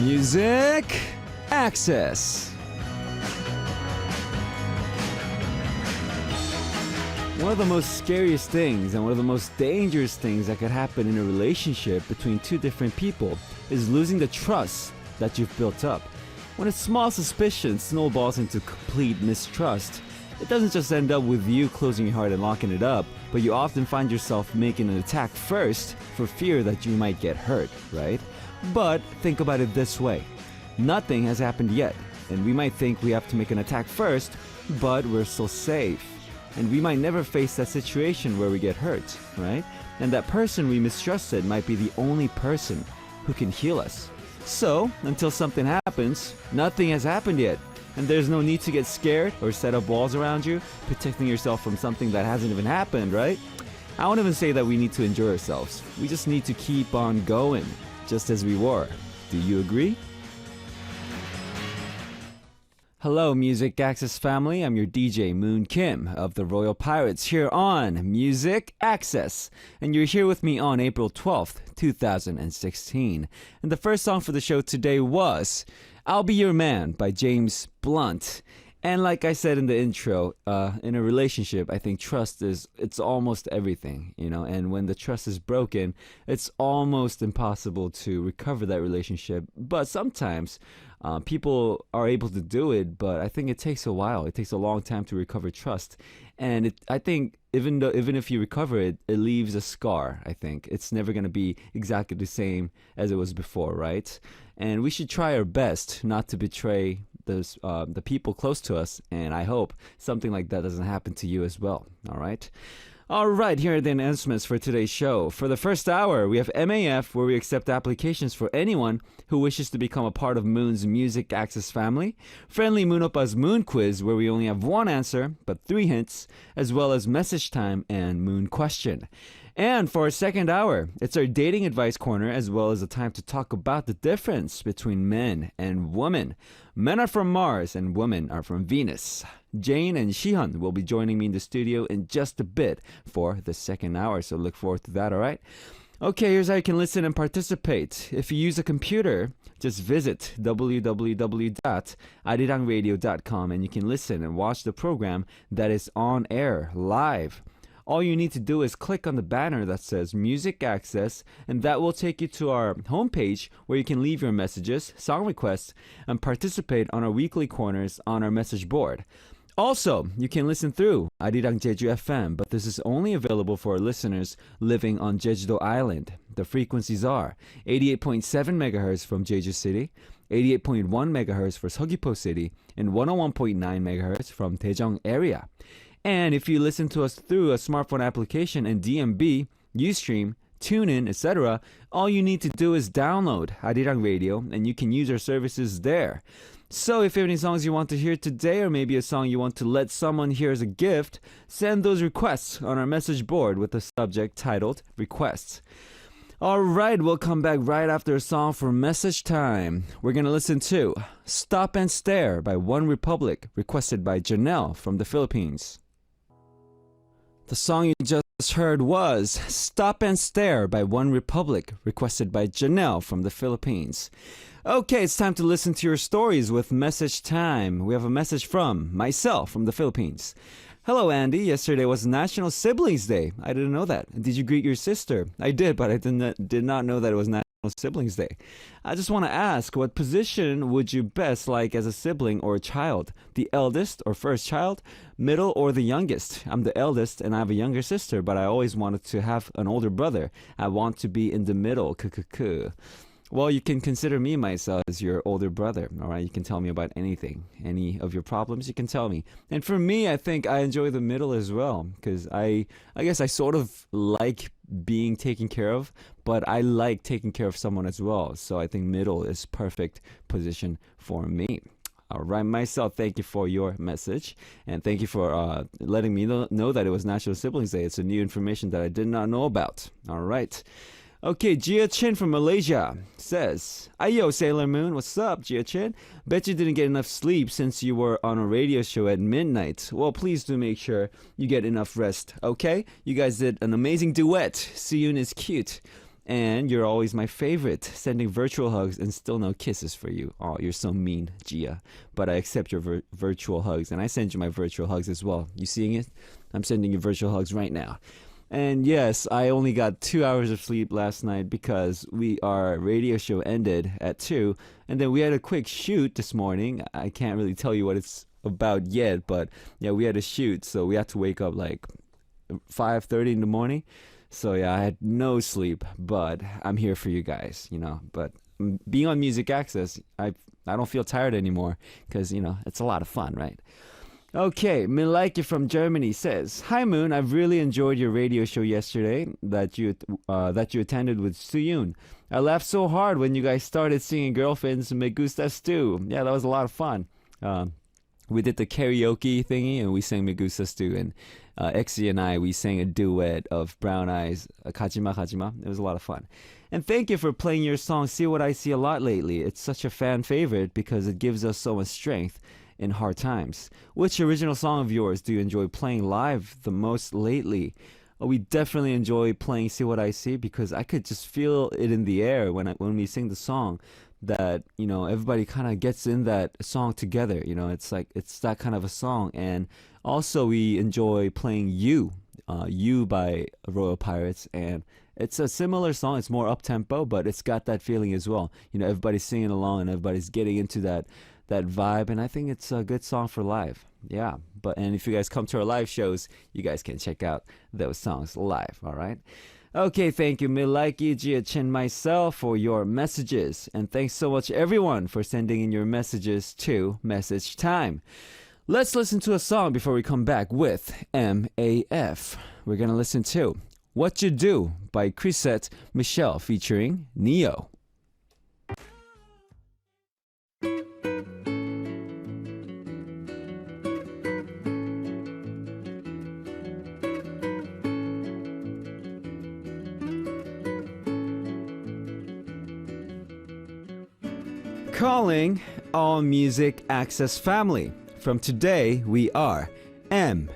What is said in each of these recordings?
Music Access. One of the most scariest things and one of the most dangerous things that could happen in a relationship between two different people is losing the trust that you've built up. When a small suspicion snowballs into complete mistrust, it doesn't just end up with you closing your heart and locking it up, but you often find yourself making an attack first for fear that you might get hurt, right? But think about it this way. Nothing has happened yet, and we might think we have to make an attack first, but we're still safe. And we might never face that situation where we get hurt, right? And that person we mistrusted might be the only person who can heal us. So, until something happens, nothing has happened yet. And there's no need to get scared or set up walls around you, protecting yourself from something that hasn't even happened, right? I won't even say that we need to enjoy ourselves. We just need to keep on going, just as we were. Do you agree? Hello, Music Access family. I'm your DJ, Moon Kim, of the Royal Pirates, here on Music Access. And you're here with me on April 12th, 2016. And the first song for the show today was I'll Be Your Man by James Blunt. And like I said in the intro, in a relationship, I think it's almost everything, you know, and when the trust is broken, it's almost impossible to recover that relationship. But sometimes people are able to do it, but I think it takes a while. It takes a long time to recover trust. And I think even if you recover it, it leaves a scar, I think. It's never going to be exactly the same as it was before, right? And we should try our best not to betray the people close to us, and I hope something like that doesn't happen to you as well, all right? All right, here are the announcements for today's show. For the first hour, we have MAF, where we accept applications for anyone who wishes to become a part of Moon's Music Access family. Friendly Moon Oppa's Moon Quiz, where we only have one answer, but 3 hints, as well as Message Time and Moon Question. And for our second hour, it's our dating advice corner, as well as a time to talk about the difference between men and women. Men are from Mars and women are from Venus. Jane and Shihan will be joining me in the studio in just a bit for the second hour, so look forward to that, all right? Okay, here's how you can listen and participate. If you use a computer, just visit www.arirangradio.com and you can listen and watch the program that is on air live. All you need to do is click on the banner that says Music Access, and that will take you to our homepage where you can leave your messages, song requests, and participate on our weekly corners on our message board. Also, you can listen through Arirang Jeju FM, but this is only available for our listeners living on Jeju-do Island. The frequencies are 88.7 MHz from Jeju City, 88.1 MHz for Seogwipo City, and 101.9 MHz from Daejeong area. And if you listen to us through a smartphone application and DMB, Ustream, TuneIn, etc., all you need to do is download Arirang Radio, and you can use our services there. So if you have any songs you want to hear today, or maybe a song you want to let someone hear as a gift, send those requests on our message board with the subject titled Requests. Alright, we'll come back right after a song for Message Time. We're going to listen to Stop and Stare by One Republic, requested by Janelle from the Philippines. The song you just heard was Stop and Stare by One Republic, requested by Janelle from the Philippines. Okay, it's time to listen to your stories with Message Time. We have a message from myself from the Philippines. Hello, Andy. Yesterday was National Siblings Day. I didn't know that. Did you greet your sister? I did, but I did not know that it was National Siblings Day. I just want to ask, what position would you best like as a sibling or a child? The eldest or first child? Middle or the youngest? I'm the eldest and I have a younger sister, but I always wanted to have an older brother. I want to be in the middle. Well, you can consider me myself as your older brother, all right? You can tell me about anything. Any of your problems, you can tell me. And for me, I think I enjoy the middle as well, because I guess I sort of like being taken care of, but I like taking care of someone as well. So I think middle is perfect position for me. All right, myself, thank you for your message. And thank you for letting me know that it was National Siblings Day. It's a new information that I did not know about. All right. Okay, Gia Chin from Malaysia says, Ayo, Sailor Moon. What's up, Gia Chin? Bet you didn't get enough sleep since you were on a radio show at midnight. Well, please do make sure you get enough rest, okay? You guys did an amazing duet. Siyun is cute. And you're always my favorite. Sending virtual hugs and still no kisses for you. Oh, you're so mean, Gia. But I accept your virtual hugs, and I send you my virtual hugs as well. You seeing it? I'm sending you virtual hugs right now. And yes, I only got 2 hours of sleep last night because our radio show ended at 2, and then we had a quick shoot this morning. I can't really tell you what it's about yet, but yeah, we had a shoot, so we had to wake up like 5:30 in the morning. So yeah, I had no sleep, but I'm here for you guys, But being on Music Access, I don't feel tired anymore because, it's a lot of fun, right? Okay, Milaike from Germany says, "Hi Moon, I've really enjoyed your radio show yesterday that you attended with Suyun. I laughed so hard when you guys started singing Girlfriends Me Gustas Too. Yeah, that was a lot of fun. We did the karaoke thingy and we sang Me Gustas Too, and Exie and we sang a duet of Brown Eyes, Kajima Kajima. It was a lot of fun. And thank you for playing your song See What I See a lot lately. It's such a fan favorite because it gives us so much strength in hard times. Which original song of yours do you enjoy playing live the most lately?" We definitely enjoy playing See What I See because I could just feel it in the air when we sing the song, that everybody kind of gets in that song together. It's like it's that kind of a song. And also we enjoy playing You by Royal Pirates, and it's a similar song. It's more up tempo, but it's got that feeling as well. Everybody's singing along and everybody's getting into that vibe, and I think it's a good song for live. Yeah, and if you guys come to our live shows, you guys can check out those songs live. All right. Okay, thank you, Milaike, Gia Chen, myself, for your messages. And thanks so much, everyone, for sending in your messages to Message Time. Let's listen to a song before we come back with MAF. We're going to listen to What You Do by Chrisette Michelle featuring Neo. Calling all Music Access family. From today, we are MAF.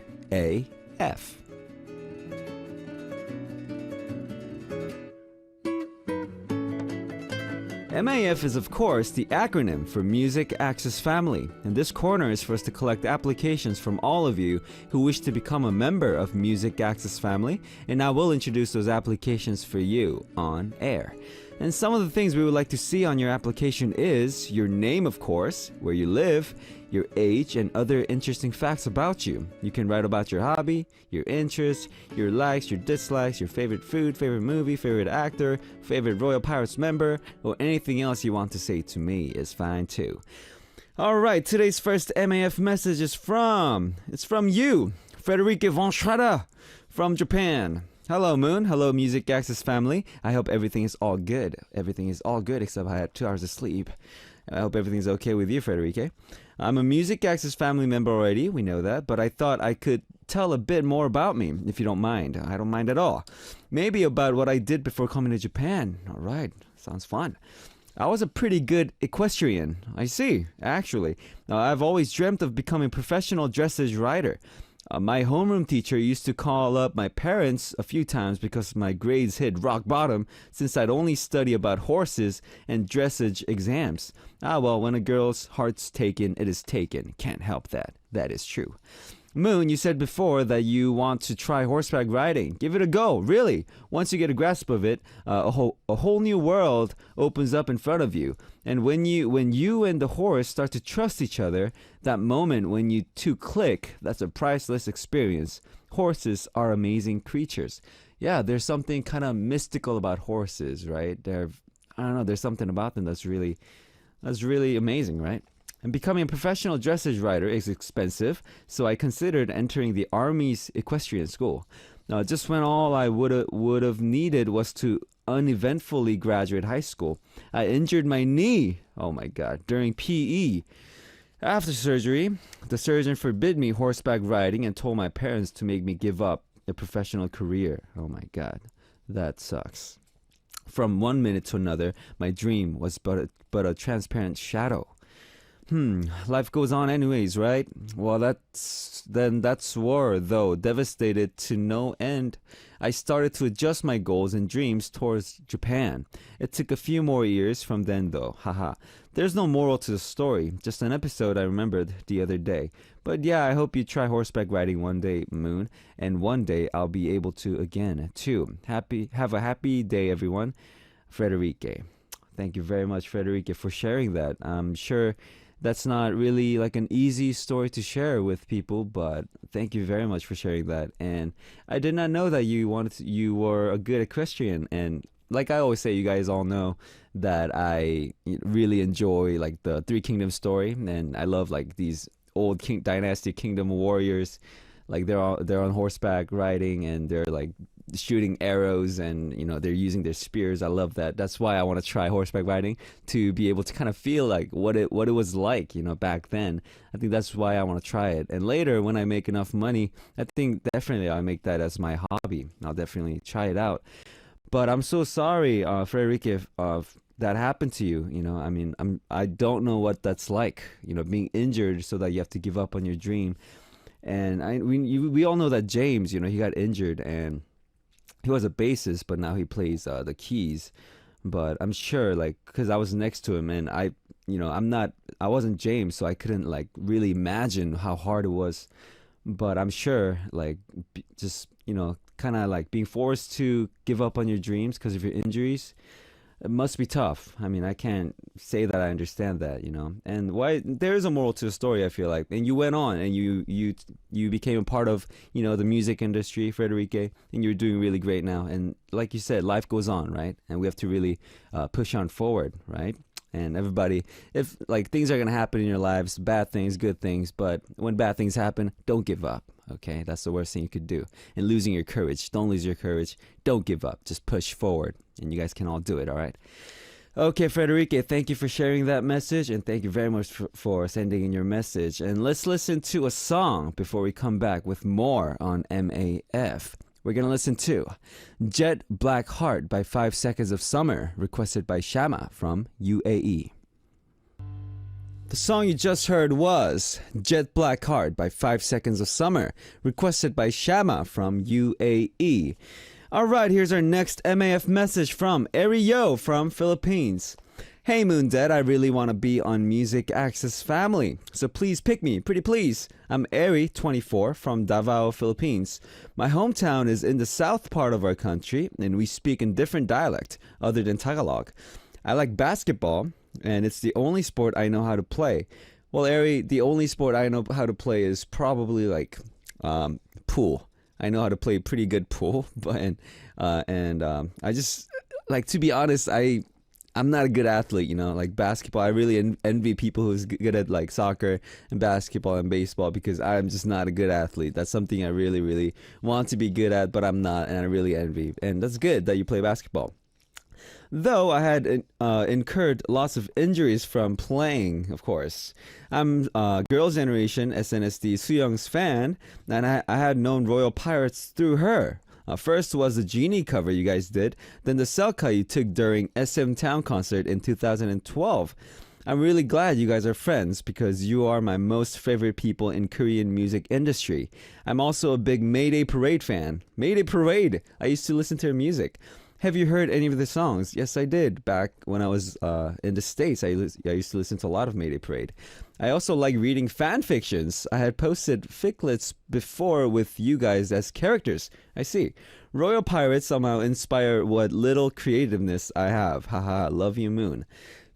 MAF is, of course, the acronym for Music Access Family, and this corner is for us to collect applications from all of you who wish to become a member of Music Access Family, and I will introduce those applications for you on air. And some of the things we would like to see on your application is your name, of course, where you live, your age, and other interesting facts about you. You can write about your hobby, your interests, your likes, your dislikes, your favorite food, favorite movie, favorite actor, favorite Royal Pirates member, or anything else you want to say to me is fine too. Alright, today's first MAF message is from you, Frederica von Schrader from Japan. Hello, Moon. Hello, Music Access family. I hope everything is all good. Everything is all good except I had 2 hours of sleep. I hope everything's okay with you, Frederica. I'm a Music Access family member already. We know that. But I thought I could tell a bit more about me, if you don't mind. I don't mind at all. Maybe about what I did before coming to Japan. All right. Sounds fun. I was a pretty good equestrian. I see, actually. I've always dreamt of becoming a professional dressage rider. My homeroom teacher used to call up my parents a few times because my grades hit rock bottom since I'd only study about horses and dressage exams. Well, when a girl's heart's taken, it is taken. Can't help that. That is true. Moon, you said before that you want to try horseback riding. Give it a go, really. Once you get a grasp of it, a whole new world opens up in front of you. And when you and the horse start to trust each other, that moment when you two click, that's a priceless experience. Horses are amazing creatures. Yeah, there's something kind of mystical about horses, right? I don't know, there's something about them that's really amazing, right? And becoming a professional dressage rider is expensive, so I considered entering the Army's equestrian school. Now, just when all I would have needed was to uneventfully graduate high school, I injured my knee, oh my god, during PE. After surgery, the surgeon forbid me horseback riding and told my parents to make me give up a professional career. Oh my god, that sucks. From one minute to another, my dream was but a transparent shadow. Life goes on anyways, right? Well, that's war, though. Devastated to no end, I started to adjust my goals and dreams towards Japan. It took a few more years from then, though. Haha. There's no moral to the story, just an episode I remembered the other day. But yeah, I hope you try horseback riding one day, Moon, and one day I'll be able to again, too. Have a happy day, everyone. Frederique. Thank you very much, Frederique, for sharing that. I'm sure that's not really like an easy story to share with people, but thank you very much for sharing that. And I did not know that you were a good equestrian. And like I always say, you guys all know that I really enjoy like the Three Kingdoms story, and I love like these old king dynasty kingdom warriors. Like they're on horseback riding and they're like shooting arrows, and they're using their spears. I love that. That's why I want to try horseback riding, to be able to kind of feel like what it was like back then. I think that's why I want to try it. And later when I make enough money, I think definitely I'll make that as my hobby. I'll definitely try it out. But I'm so sorry, Frederica, if that happened to you. I mean, I don't know what that's like, being injured so that you have to give up on your dream. And we all know that James, he got injured, and he was a bassist, but now he plays the keys. But I'm sure, like, because I was next to him, and I wasn't James, so I couldn't like really imagine how hard it was. But I'm sure, like, just kind of like being forced to give up on your dreams because of your injuries, it must be tough. I mean, I can't say that I understand that, And why there is a moral to the story, I feel like. And you went on and you became a part of, the music industry, Frederique, and you're doing really great now. And like you said, life goes on, right? And we have to really push on forward, right? And everybody, if like things are going to happen in your lives, bad things, good things, but when bad things happen, don't give up. Okay, that's the worst thing you could do. And losing your courage, don't lose your courage. Don't give up. Just push forward. And you guys can all do it, all right? Okay, Frederica, thank you for sharing that message. And thank you very much for sending in your message. And let's listen to a song before we come back with more on MAF. We're going to listen to Jet Black Heart by 5 Seconds of Summer, requested by Shama from UAE. The song you just heard was Jet Black Heart by 5 Seconds of Summer, requested by Shama from UAE. Alright, here's our next MAF message from Ariyo from Philippines. Hey Moondad, I really want to be on Music Access family, so please pick me, pretty please. I'm Ari, 24, from Davao, Philippines. My hometown is in the south part of our country, and we speak in different dialect other than Tagalog. I like basketball, and it's the only sport I know how to play. Well, Ari, the only sport I know how to play is probably like pool. I know how to play pretty good pool, but I just like, to be honest, I'm not a good athlete, like basketball. I really envy people who's good at like soccer and basketball and baseball, because I'm just not a good athlete. That's something I really, really want to be good at, but I'm not, and I really envy. And that's good that you play basketball. Though I had incurred lots of injuries from playing, of course. I'm Girls' Generation SNSD Sooyoung's fan, and I had known Royal Pirates through her. First was the Genie cover you guys did, then the Selka you took during SM Town concert in 2012. I'm really glad you guys are friends, because you are my most favorite people in Korean music industry. I'm also a big Mayday Parade fan. Mayday Parade! I used to listen to her music. Have you heard any of the songs? Yes, I did. Back when I was in the States, I used to listen to a lot of Mayday Parade. I also like reading fan fictions. I had posted ficlets before with you guys as characters. I see. Royal Pirates somehow inspire what little creativeness I have. Haha, love you, Moon.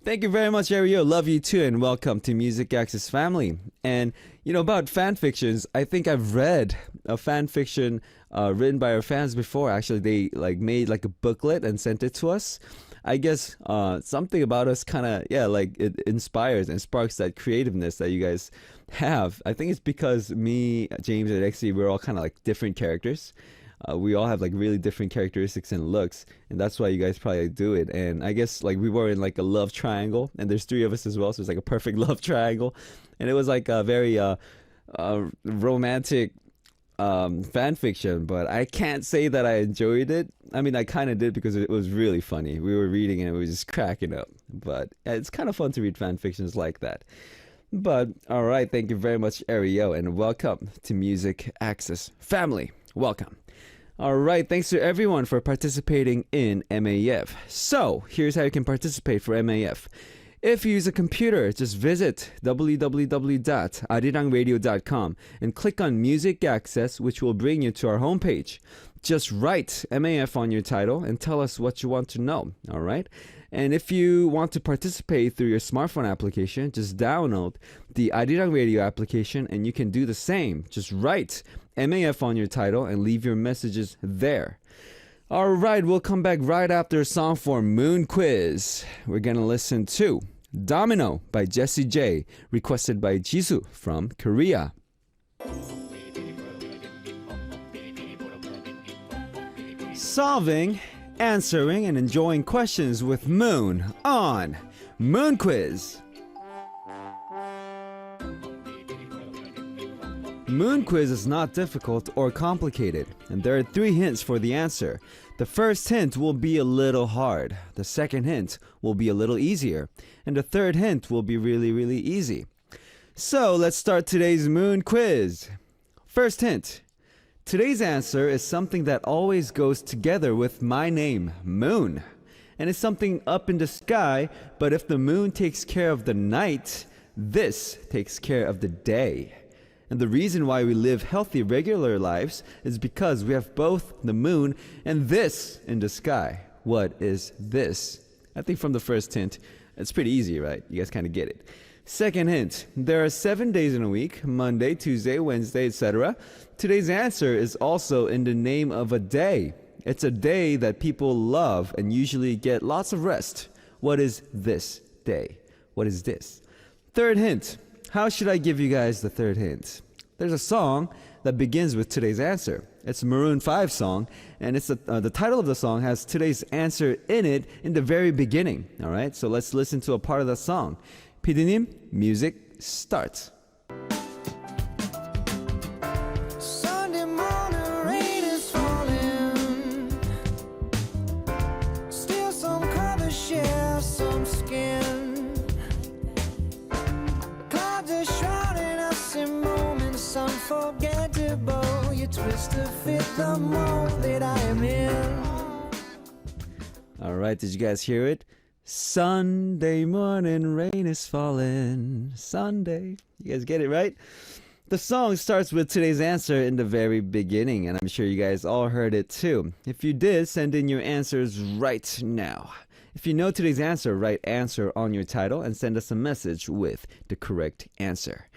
Thank you very much, Ariel. Love you too, and welcome to Music Access family. And about fan fictions, I think I've read a fan fiction written by our fans before. Actually, they like made like a booklet and sent it to us. I guess something about us kind of like it inspires and sparks that creativeness that you guys have. I think it's because me, James, and Exy, we're all kind of like different characters. We all have like really different characteristics and looks, and that's why you guys probably do it. And I guess like we were in like a love triangle, and there's 3 of us as well, so it's like a perfect love triangle. And it was like a very romantic fan fiction, but I can't say that I enjoyed it. I mean, I kind of did, because it was really funny. We were reading and we were just cracking up. But it's kind of fun to read fan fictions like that. But all right, thank you very much, Ariel, and welcome to Music Access Family. Welcome. All right, thanks to everyone for participating in MAF. So, here's how you can participate for MAF. If you use a computer, just visit www.arirangradio.com and click on Music Access, which will bring you to our homepage. Just write MAF on your title and tell us what you want to know, all right? And if you want to participate through your smartphone application, just download the Arirang Radio application and you can do the same. Just write MAF on your title and leave your messages there. All right, we'll come back right after a song for Moon Quiz. We're going to listen to Domino by Jessie J, requested by Jisoo from Korea. Solving, answering, and enjoying questions with Moon on Moon Quiz. Moon Quiz is not difficult or complicated, and there are 3 hints for the answer. The first hint will be a little hard, the second hint will be a little easier, and the third hint will be really easy. So let's start today's Moon Quiz. First hint. Today's answer is something that always goes together with my name, Moon. And it's something up in the sky, but if the moon takes care of the night, this takes care of the day. And the reason why we live healthy, regular lives is because we have both the moon and this in the sky. What is this? I think from the first hint, it's pretty easy, right? You guys kind of get it. Second hint, there are 7 days in a week, Monday, Tuesday, Wednesday, etc. Today's answer is also in the name of a day. It's a day that people love and usually get lots of rest. What is this day? What is this? Third hint. How should I give you guys the third hint? There's a song that begins with today's answer. It's a Maroon 5 song, and it's the title of the song has today's answer in it in the very beginning. All right, so let's listen to a part of the song. PD님, music starts. Sunday morning, rain is falling. Still some colors share some skin. Clouds are shrouding us in moments unforgettable. You twist to fit the mold that I am in. All right, did you guys hear it? Sunday morning, rain is falling. Sunday. You guys get it, right? The song starts with today's answer in the very beginning, and I'm sure you guys all heard it too. If you did, send in your answers right now. If you know today's answer, write answer on your title and send us a message with the correct answer.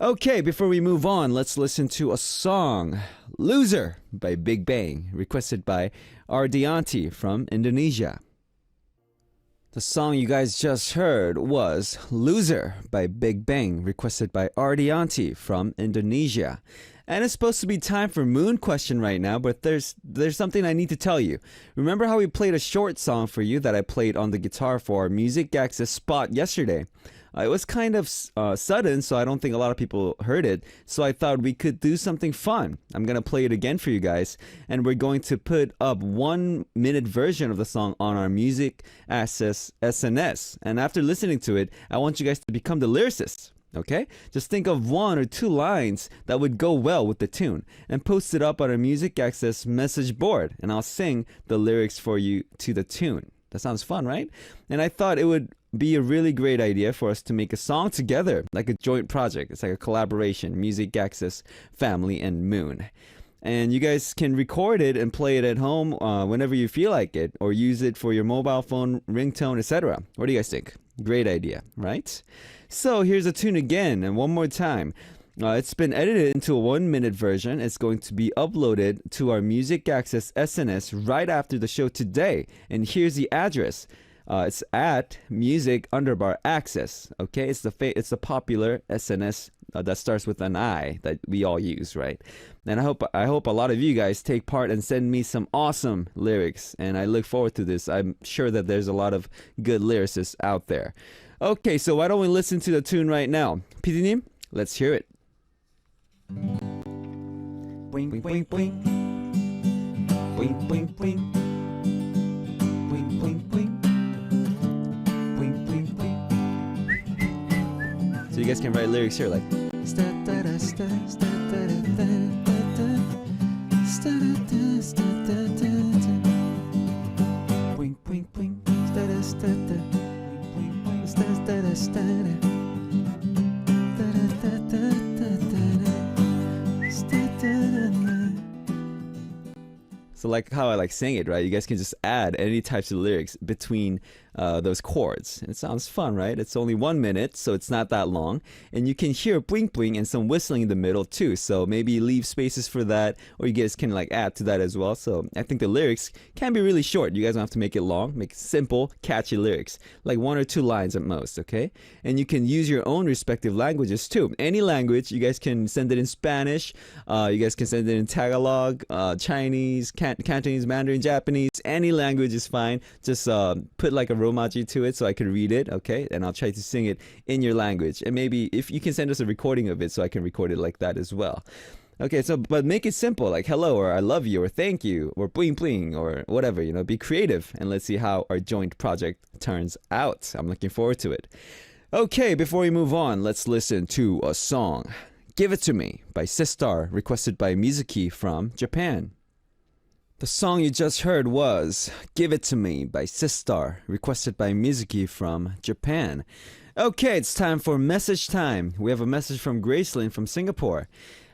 Okay, before we move on, let's listen to a song, Loser by Big Bang, requested by Ardianti from Indonesia. The song you guys just heard was Loser by Big Bang, requested by Ardianti from Indonesia. And it's supposed to be time for Moon Question right now, but there's something I need to tell you. Remember how we played a short song for you that I played on the guitar for our Music Access spot yesterday? It was kind of sudden, so I don't think a lot of people heard it. So I thought we could do something fun. I'm going to play it again for you guys. And we're going to put up 1-minute version of the song on our Music Access SNS. And after listening to it, I want you guys to become the lyricists. Okay? Just think of 1 or 2 lines that would go well with the tune. And post it up on our Music Access message board. And I'll sing the lyrics for you to the tune. That sounds fun, right? And I thought it would be a really great idea for us to make a song together, like a joint project. It's like a collaboration, Music Access Family and Moon. And you guys can record it and play it at home whenever you feel like it, or use it for your mobile phone, ringtone, etc. What do you guys think? Great idea, right? So here's the tune again, and one more time. It's been edited into a 1-minute version. It's going to be uploaded to our Music Access SNS right after the show today. And here's the address. It's at music_access. Okay, it's the popular SNS that starts with an I that we all use, right? And I hope a lot of you guys take part and send me some awesome lyrics. And I look forward to this. I'm sure that there's a lot of good lyricists out there. Okay, so why don't we listen to the tune right now? PD님, let's hear it. Wing, wing, wing, wing. Wing, wing, wing. Wing, wing, wing. Wing, wing, wing. So you you guys can write lyrics here like Bwing, bwing, bwing. So like how I like sing it, right? You guys can just add any types of lyrics between those chords. And it sounds fun, right? It's only 1 minute, so it's not that long. And you can hear bling bling and some whistling in the middle too. So maybe leave spaces for that, or you guys can like add to that as well. So I think the lyrics can be really short. You guys don't have to make it long. Make simple, catchy lyrics, like 1 or 2 lines at most, okay? And you can use your own respective languages too. Any language, you guys can send it in Spanish. You guys can send it in Tagalog, Chinese, Cantonese, Mandarin, Japanese. Any language is fine. Just put like a romaji to it so I can read it, okay? And I'll try to sing it in your language. And maybe if you can send us a recording of it so I can record it like that as well. Okay, so but make it simple, like hello or I love you or thank you or bling bling or whatever, you know, be creative and let's see how our joint project turns out. I'm looking forward to it. Okay, before we move on, let's listen to a song. Give It To Me by Sistar, requested by Mizuki from Japan. The song you just heard was Give It To Me by Sistar, requested by Mizuki from Japan. Okay, it's time for message time. We have a message from Gracelyn from Singapore.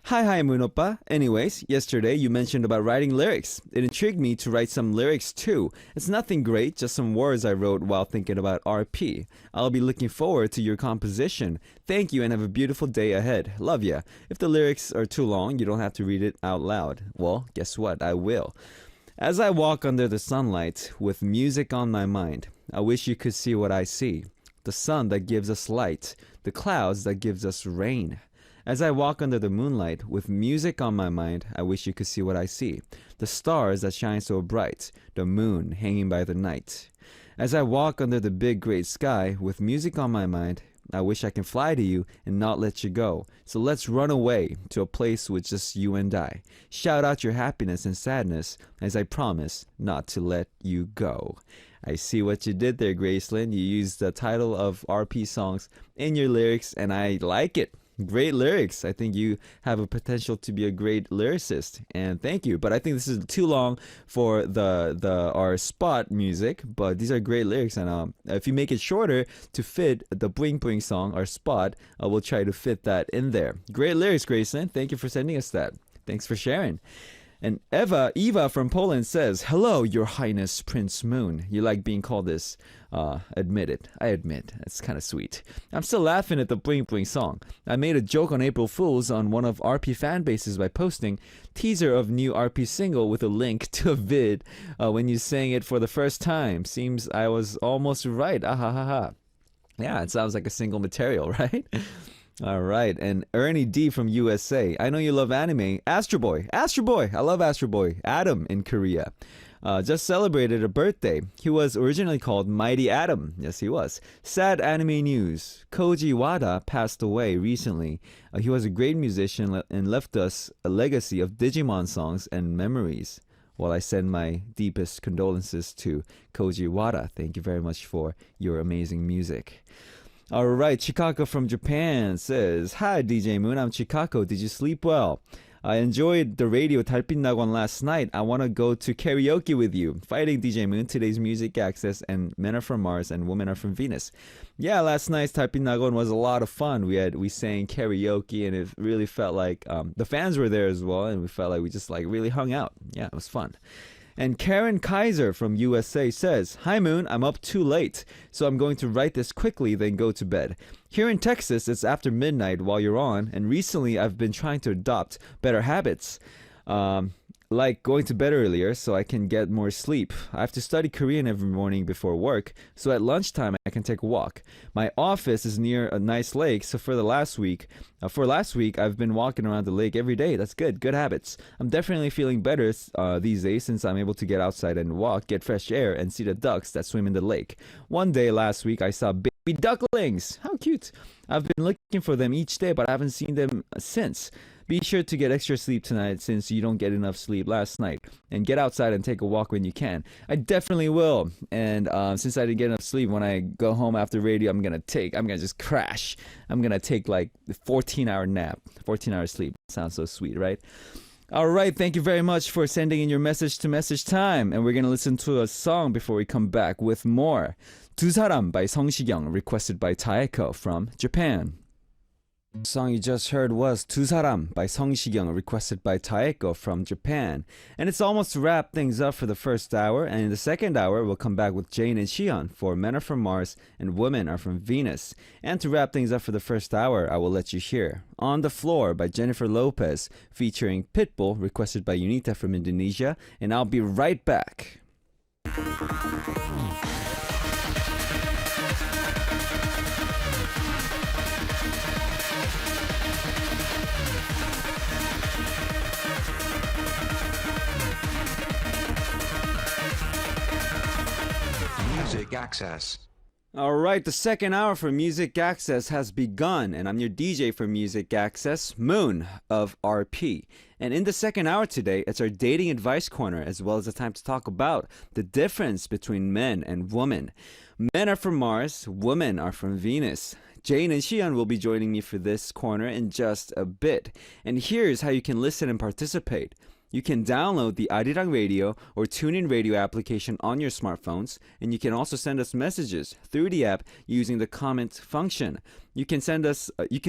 Hi, Moon Oppa. Anyways, yesterday you mentioned about writing lyrics. It intrigued me to write some lyrics too. It's nothing great, just some words I wrote while thinking about RP. I'll be looking forward to your composition. Thank you and have a beautiful day ahead. Love ya. If the lyrics are too long, you don't have to read it out loud. Well, guess what? I will. As I walk under the sunlight with music on my mind, I wish you could see what I see. The sun that gives us light, the clouds that gives us rain. As I walk under the moonlight with music on my mind, I wish you could see what I see. The stars that shine so bright, the moon hanging by the night. As I walk under the big great sky with music on my mind, I wish I can fly to you and not let you go. So let's run away to a place with just you and I. Shout out your happiness and sadness as I promise not to let you go. I see what you did there, Gracelyn. You used the title of RP songs in your lyrics and I like it. Great lyrics. I think you have a potential to be a great lyricist, and thank you. But I think this is too long for our spot music. But these are great lyrics, and if you make it shorter to fit the bling bling song, our spot, we'll try to fit that in there. Great lyrics, Grayson. Thank you for sending us that. Thanks for sharing. And Eva from Poland says, "Hello, Your Highness Prince Moon." You like being called this? Admit it. I admit. It's kind of sweet. I'm still laughing at the Bling Bling song. I made a joke on April Fools on one of RP fan bases by posting teaser of new RP single with a link to a vid when you sang it for the first time. Seems I was almost right. Ah ha ha ha. Yeah, it sounds like a single material, right? All right, and Ernie D from USA. I know you love anime. Astro Boy. I love Astro Boy. Adam in Korea. Just celebrated a birthday. He was originally called Mighty Adam. Yes, he was. Sad anime news. Koji Wada passed away recently. He was a great musician and left us a legacy of Digimon songs and memories. Well, I send my deepest condolences to Koji Wada. Thank you very much for your amazing music. All right, Chikako from Japan says, "Hi, DJ Moon. I'm Chikako. Did you sleep well? I enjoyed the radio 달빛 낙원 last night. I want to go to karaoke with you. Fighting DJ Moon, today's music access, and Men Are From Mars and Women Are From Venus." Yeah, last night's 달빛 낙원 was a lot of fun. We sang karaoke, and it really felt like the fans were there as well, and we felt like we just like really hung out. Yeah, it was fun. And Karen Kaiser from USA says, "Hi Moon, I'm up too late, so I'm going to write this quickly, then go to bed. Here in Texas, it's after midnight while you're on, and recently I've been trying to adopt better habits. Like going to bed earlier so I can get more sleep. I have to study Korean every morning before work, so at lunchtime I can take a walk. My office is near a nice lake, so for last week I've been walking around the lake every day. That's good habits. I'm definitely feeling better these days since I'm able to get outside and walk, get fresh air, and see the ducks that swim in the lake. One day last week I saw baby ducklings. How cute. I've been looking for them each day, but I haven't seen them since. Be sure to get extra sleep tonight since you don't get enough sleep last night. And get outside and take a walk when you can. I definitely will. And since I didn't get enough sleep, when I go home after radio, I'm going to just crash. I'm going to take like a 14-hour nap, 14-hour sleep. Sounds so sweet, right? All right, thank you very much for sending in your message to Message Time. And we're going to listen to a song before we come back with more. 두 사람 by 성시경, requested by Taeko from Japan. The song you just heard was 두 사람 by 성시경, requested by Taeko from Japan. And it's almost to wrap things up for the first hour. And in the second hour, we'll come back with Jane and Shion for Men Are From Mars and Women Are From Venus. And to wrap things up for the first hour, I will let you hear On the Floor by Jennifer Lopez, featuring Pitbull, requested by Unita from Indonesia. And I'll be right back. Music Access. All right, the second hour for Music Access has begun, and I'm your DJ for Music Access, Moon of RP. And in the second hour today, it's our dating advice corner, as well as a time to talk about the difference between men and women. Men are from Mars, women are from Venus. Jane and Shion will be joining me for this corner in just a bit. And here's how you can listen and participate. You can download the Arirang Radio or TuneIn Radio application on your smartphones, and you can also send us messages through the app using the comment function. You can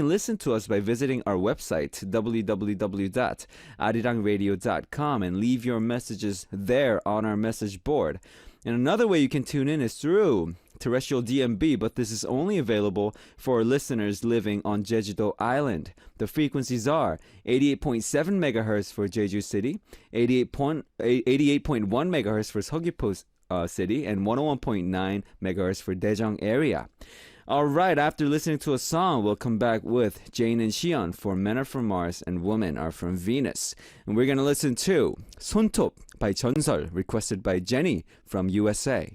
listen to us by visiting our website www.arirangradio.com and leave your messages there on our message board. And another way you can tune in is through terrestrial DMB, but this is only available for listeners living on Jeju-do Island. The frequencies are 88.7 megahertz for Jeju City, 88.1 megahertz for Seogwipo City, and 101.9 megahertz for Daejeong area. All right, after listening to a song, we'll come back with Jane and Shion for Men Are From Mars and Women Are From Venus. And we're going to listen to 손톱 by 전설, requested by Jenny from USA.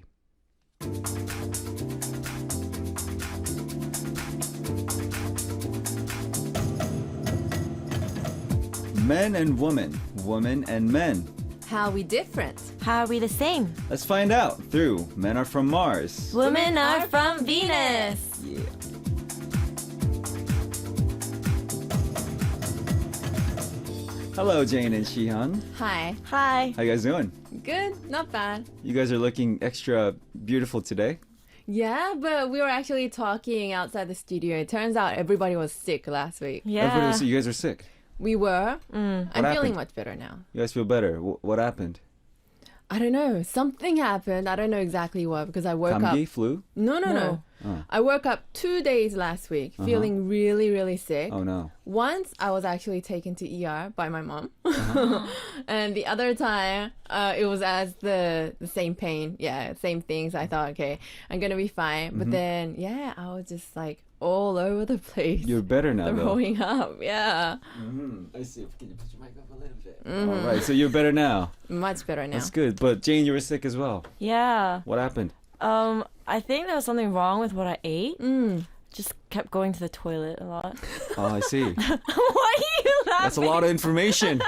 Men and women, women and men. How are we different? How are we the same? Let's find out through Men Are From Mars. Women are from Venus. Yeah. Hello, Jane and Shihan. Hi. Hi. How you guys doing? Good, not bad. You guys are looking extra beautiful today. Yeah, but we were actually talking outside the studio. It turns out everybody was sick last week. Yeah. You guys are sick. We were. I'm feeling happened? much better now. You guys feel better. What happened? I don't know. Something happened. I don't know exactly what because I woke 감기, up. flu? No. I woke up 2 days last week feeling really, really sick. Oh no. Once I was actually taken to ER by my mom. And the other time it was as the same pain. Yeah, same things. I thought, okay, I'm going to be fine. But then, yeah, I was just like all over the place. You're better now, though. Throwing up, yeah. I see. Can you put your mic up a little bit? All right, so you're better now. Much better now. That's good. But Jane, you were sick as well. Yeah. What happened? I think there was something wrong with what I ate. Just kept going to the toilet a lot. Oh, I see. Why are you laughing? That's a lot of information.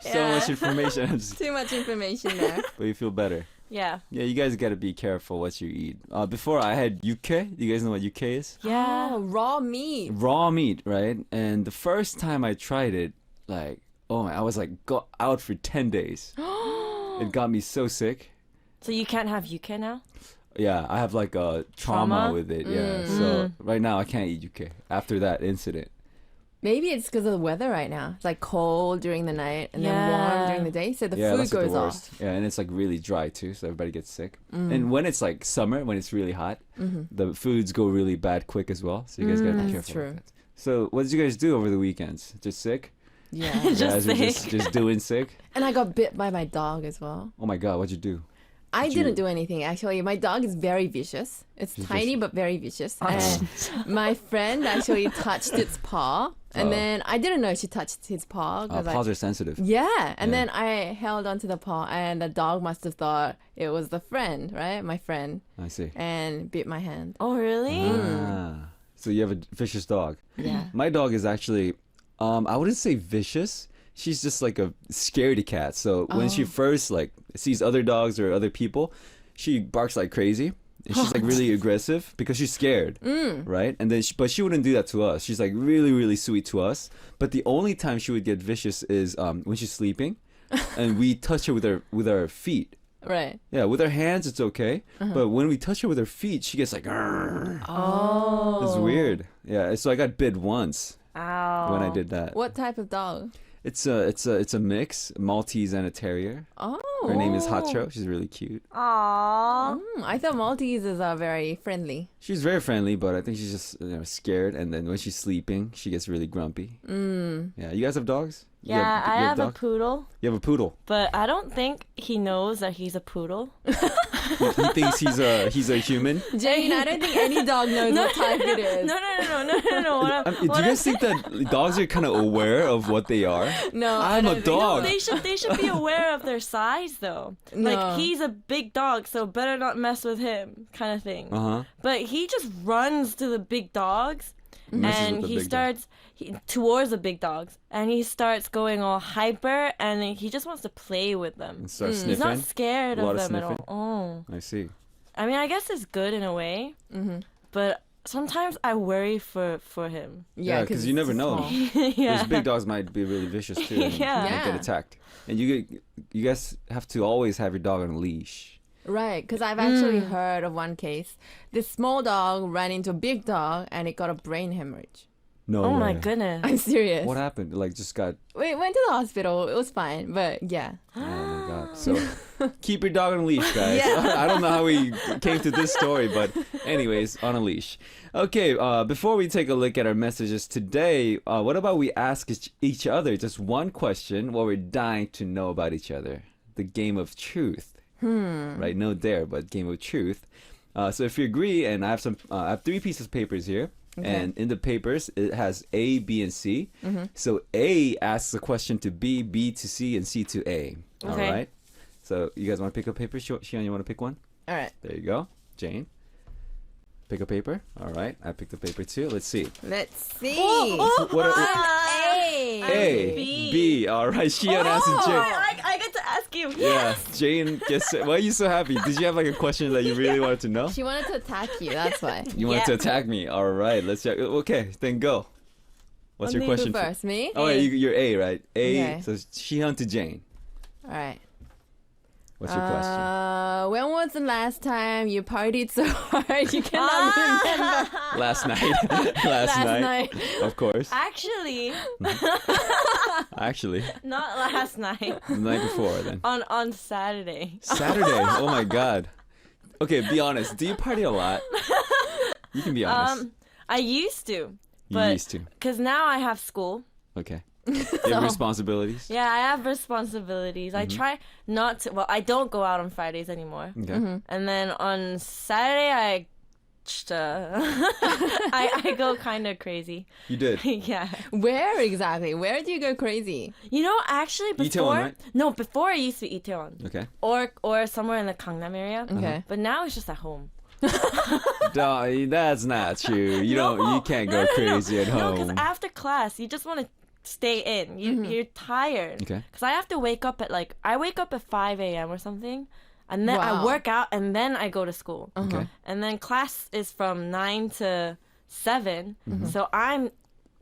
So Yeah. much information. Too much information there. But you feel better. Yeah. Yeah, you guys got to be careful what you eat. Before I had yuke. Do you guys know what yuke is? Yeah. Oh, raw meat. Raw meat, right? And the first time I tried it, I was got out for 10 days. It got me so sick. So you can't have yuke now? Yeah, I have a trauma Trauma? with it. Yeah, so right now I can't eat yuke after that incident. Maybe it's because of the weather right now. It's cold during the night and then Yeah. warm during the day. So the Yeah, food that's the goes worst. off. Yeah, and it's really dry too, so everybody gets sick. And when it's summer, when it's really hot, the foods go really bad quick as well. So you guys gotta be That's careful. true. With that. So what did you guys do over the weekends? Just sick? Yeah. Just You guys were sick. just doing sick? And I got bit by my dog as well. Oh my god, what'd you do? I Did you- didn't do anything, actually. My dog is very vicious. It's tiny but very vicious. And my friend actually touched its paw. And Oh. then I didn't know she touched his paw. 'Cause Paws are sensitive. yeah. And Yeah. then I held onto the paw and the dog must have thought it was the friend, right? My friend. I see. And bit my hand. Oh, really? Ah, so you have a vicious dog. Yeah. My dog is actually I wouldn't say vicious. She's just like a scaredy cat. So when she first like sees other dogs or other people, she barks like crazy. And she's like really aggressive because she's scared, right? And then, but she wouldn't do that to us. She's like really, really sweet to us. But the only time she would get vicious is when she's sleeping, and we touch her with our feet. Right. Yeah, with her hands it's okay, but when we touch her with her feet, she gets like. "Arr." Oh. It's weird. Yeah, so I got bit once Ow. when I did that. What type of dog? It's a mix, a Maltese and a terrier. Oh. Her name is Hacho. She's really cute. Aww. I thought Malteses are very friendly. She's very friendly, but I think she's just scared. And then when she's sleeping, she gets really grumpy. Yeah, you guys have dogs? You Yeah, I have a dog? poodle, You have a poodle. but I don't think he knows that he's a poodle. He thinks he's a human. Jane, I don't think any dog knows what type it is. No. What Do you guys think that dogs are kind of aware of what they are? No, I'm a No, dog. they should be aware of their size though. No. Like he's a big dog, so better not mess with him, kind of thing. Uh-huh. But he just runs to the big dogs, Messes and with the he big starts towards the big dogs, and he starts going all hyper, and he just wants to play with them. And start He's sniffing. not scared A lot of of them at sniffing. all. I see. I mean, I guess it's good in a way, but sometimes I worry for him. Yeah, because you never know. Yeah. Those big dogs might be really vicious too. And Yeah. might get Yeah. attacked. And you guys have to always have your dog on a leash. Right, because I've actually heard of one case. This small dog ran into a big dog and it got a brain hemorrhage. No. Oh my way. goodness. I'm serious. What happened? Like just got. We went to the hospital. It was fine, but yeah. Oh my god. So keep your dog on a leash, guys. I don't know how we came to this story, but anyways, on a leash. Okay, before we take a look at our messages today, what about we ask each other just one question while we're dying to know about each other? The game of truth. Right? No dare, but game of truth. So if you agree, and I have 3 pieces of papers here. Okay. And in the papers, it has A, B, and C. So A asks a question to B, B to C, and C to A. All Okay. right? So you guys want to pick up paper? Shion, you want to pick one? All right. There you go. Jane, pick a paper. All right. I picked a paper too. Let's see. Let's see. What are, A. A, B. B. All right. Shion answered Jane. I get to ask you. Yeah. Jane gets it. Why are you so happy? Did you have like a question that you really wanted to know? She wanted to attack you. That's why. You wanted to Yeah. attack me. All right. Let's check. Okay. Then go. What's your Who question? first? Me? Oh, yeah, you're A, right? A. Okay. So Shion to Jane. All right. What's your question? When was the last time you partied so hard you cannot remember? Last night. Last night. Of course. Actually, Actually, not last night. the night before then. On Saturday. Saturday. Oh my god. Okay, be honest. Do you party a lot? You can be honest. I used to. You But used to. because now I have school. Okay. You have responsibilities. Yeah, I have responsibilities. I try not to. Well, I don't go out on Fridays anymore. Okay. And then on Saturday, I go kind of crazy. You did. Yeah. Where exactly? Where do you go crazy? You know, actually, before Itaewon, right? no, before I used to be Itaewon Okay. or somewhere in the Gangnam area. Okay. But now it's just at home. No, that's not true. You don't. You can't go crazy at No, because home. after class, you just want to stay in. You're tired. Okay. Because I have to wake up at I wake up at 5 a.m. or something, and then I Wow. work out, and then I go to school. Okay. And then class is from 9 to 7, Mm-hmm. so I'm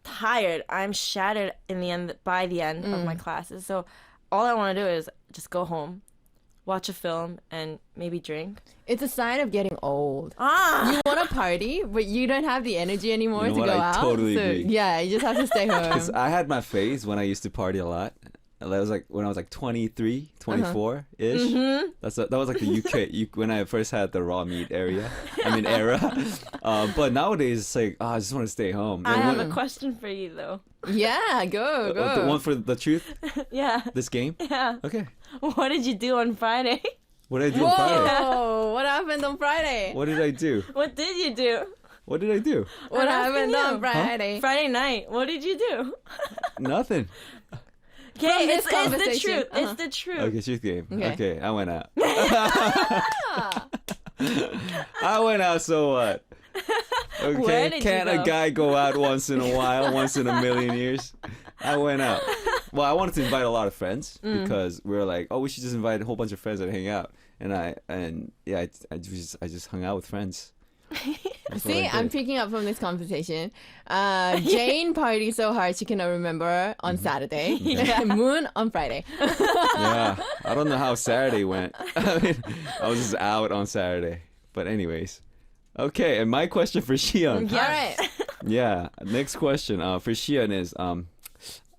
tired. I'm shattered by the end of my classes. So all I want to do is just go home, watch a film, and maybe drink. It's a sign of getting old. Ah. You want to party, but you don't have the energy anymore You know to what? go I out. totally so, agree. Yeah, you just have to stay home. 'Cause I had my phase when I used to party a lot. That was like when I was like 23, 24 ish. That was like the UK when I first had the raw meat era. But nowadays it's like I just want to stay home. I And have one- a question for you, though. Yeah, go. the one for the truth. Yeah. This game. Yeah. Okay. What did you do on Friday? What did I do on Friday? Whoa, what happened on Friday? What did I do? What did you do? What did I do? What I'm happened asking on you. Friday? Friday night. What did you do? Nothing. Okay, this it's the conversation. truth. It's the truth. Okay, truth game. Okay. Okay, I went out. I went out, so what? Okay, Where did you can't a go? guy go out once in a while, once in a million years? I went out. Well, I wanted to invite a lot of friends because we were like, oh, we should just invite a whole bunch of friends and hang out. And I just hung out with friends. That's what See, I I'm did. picking up from this conversation. Jane partied so hard she cannot remember on Saturday. Moon on Friday. Yeah, I don't know how Saturday went. I mean, I was just out on Saturday. But anyways, okay. And my question for Xion. All right. Yeah, next question for Xion is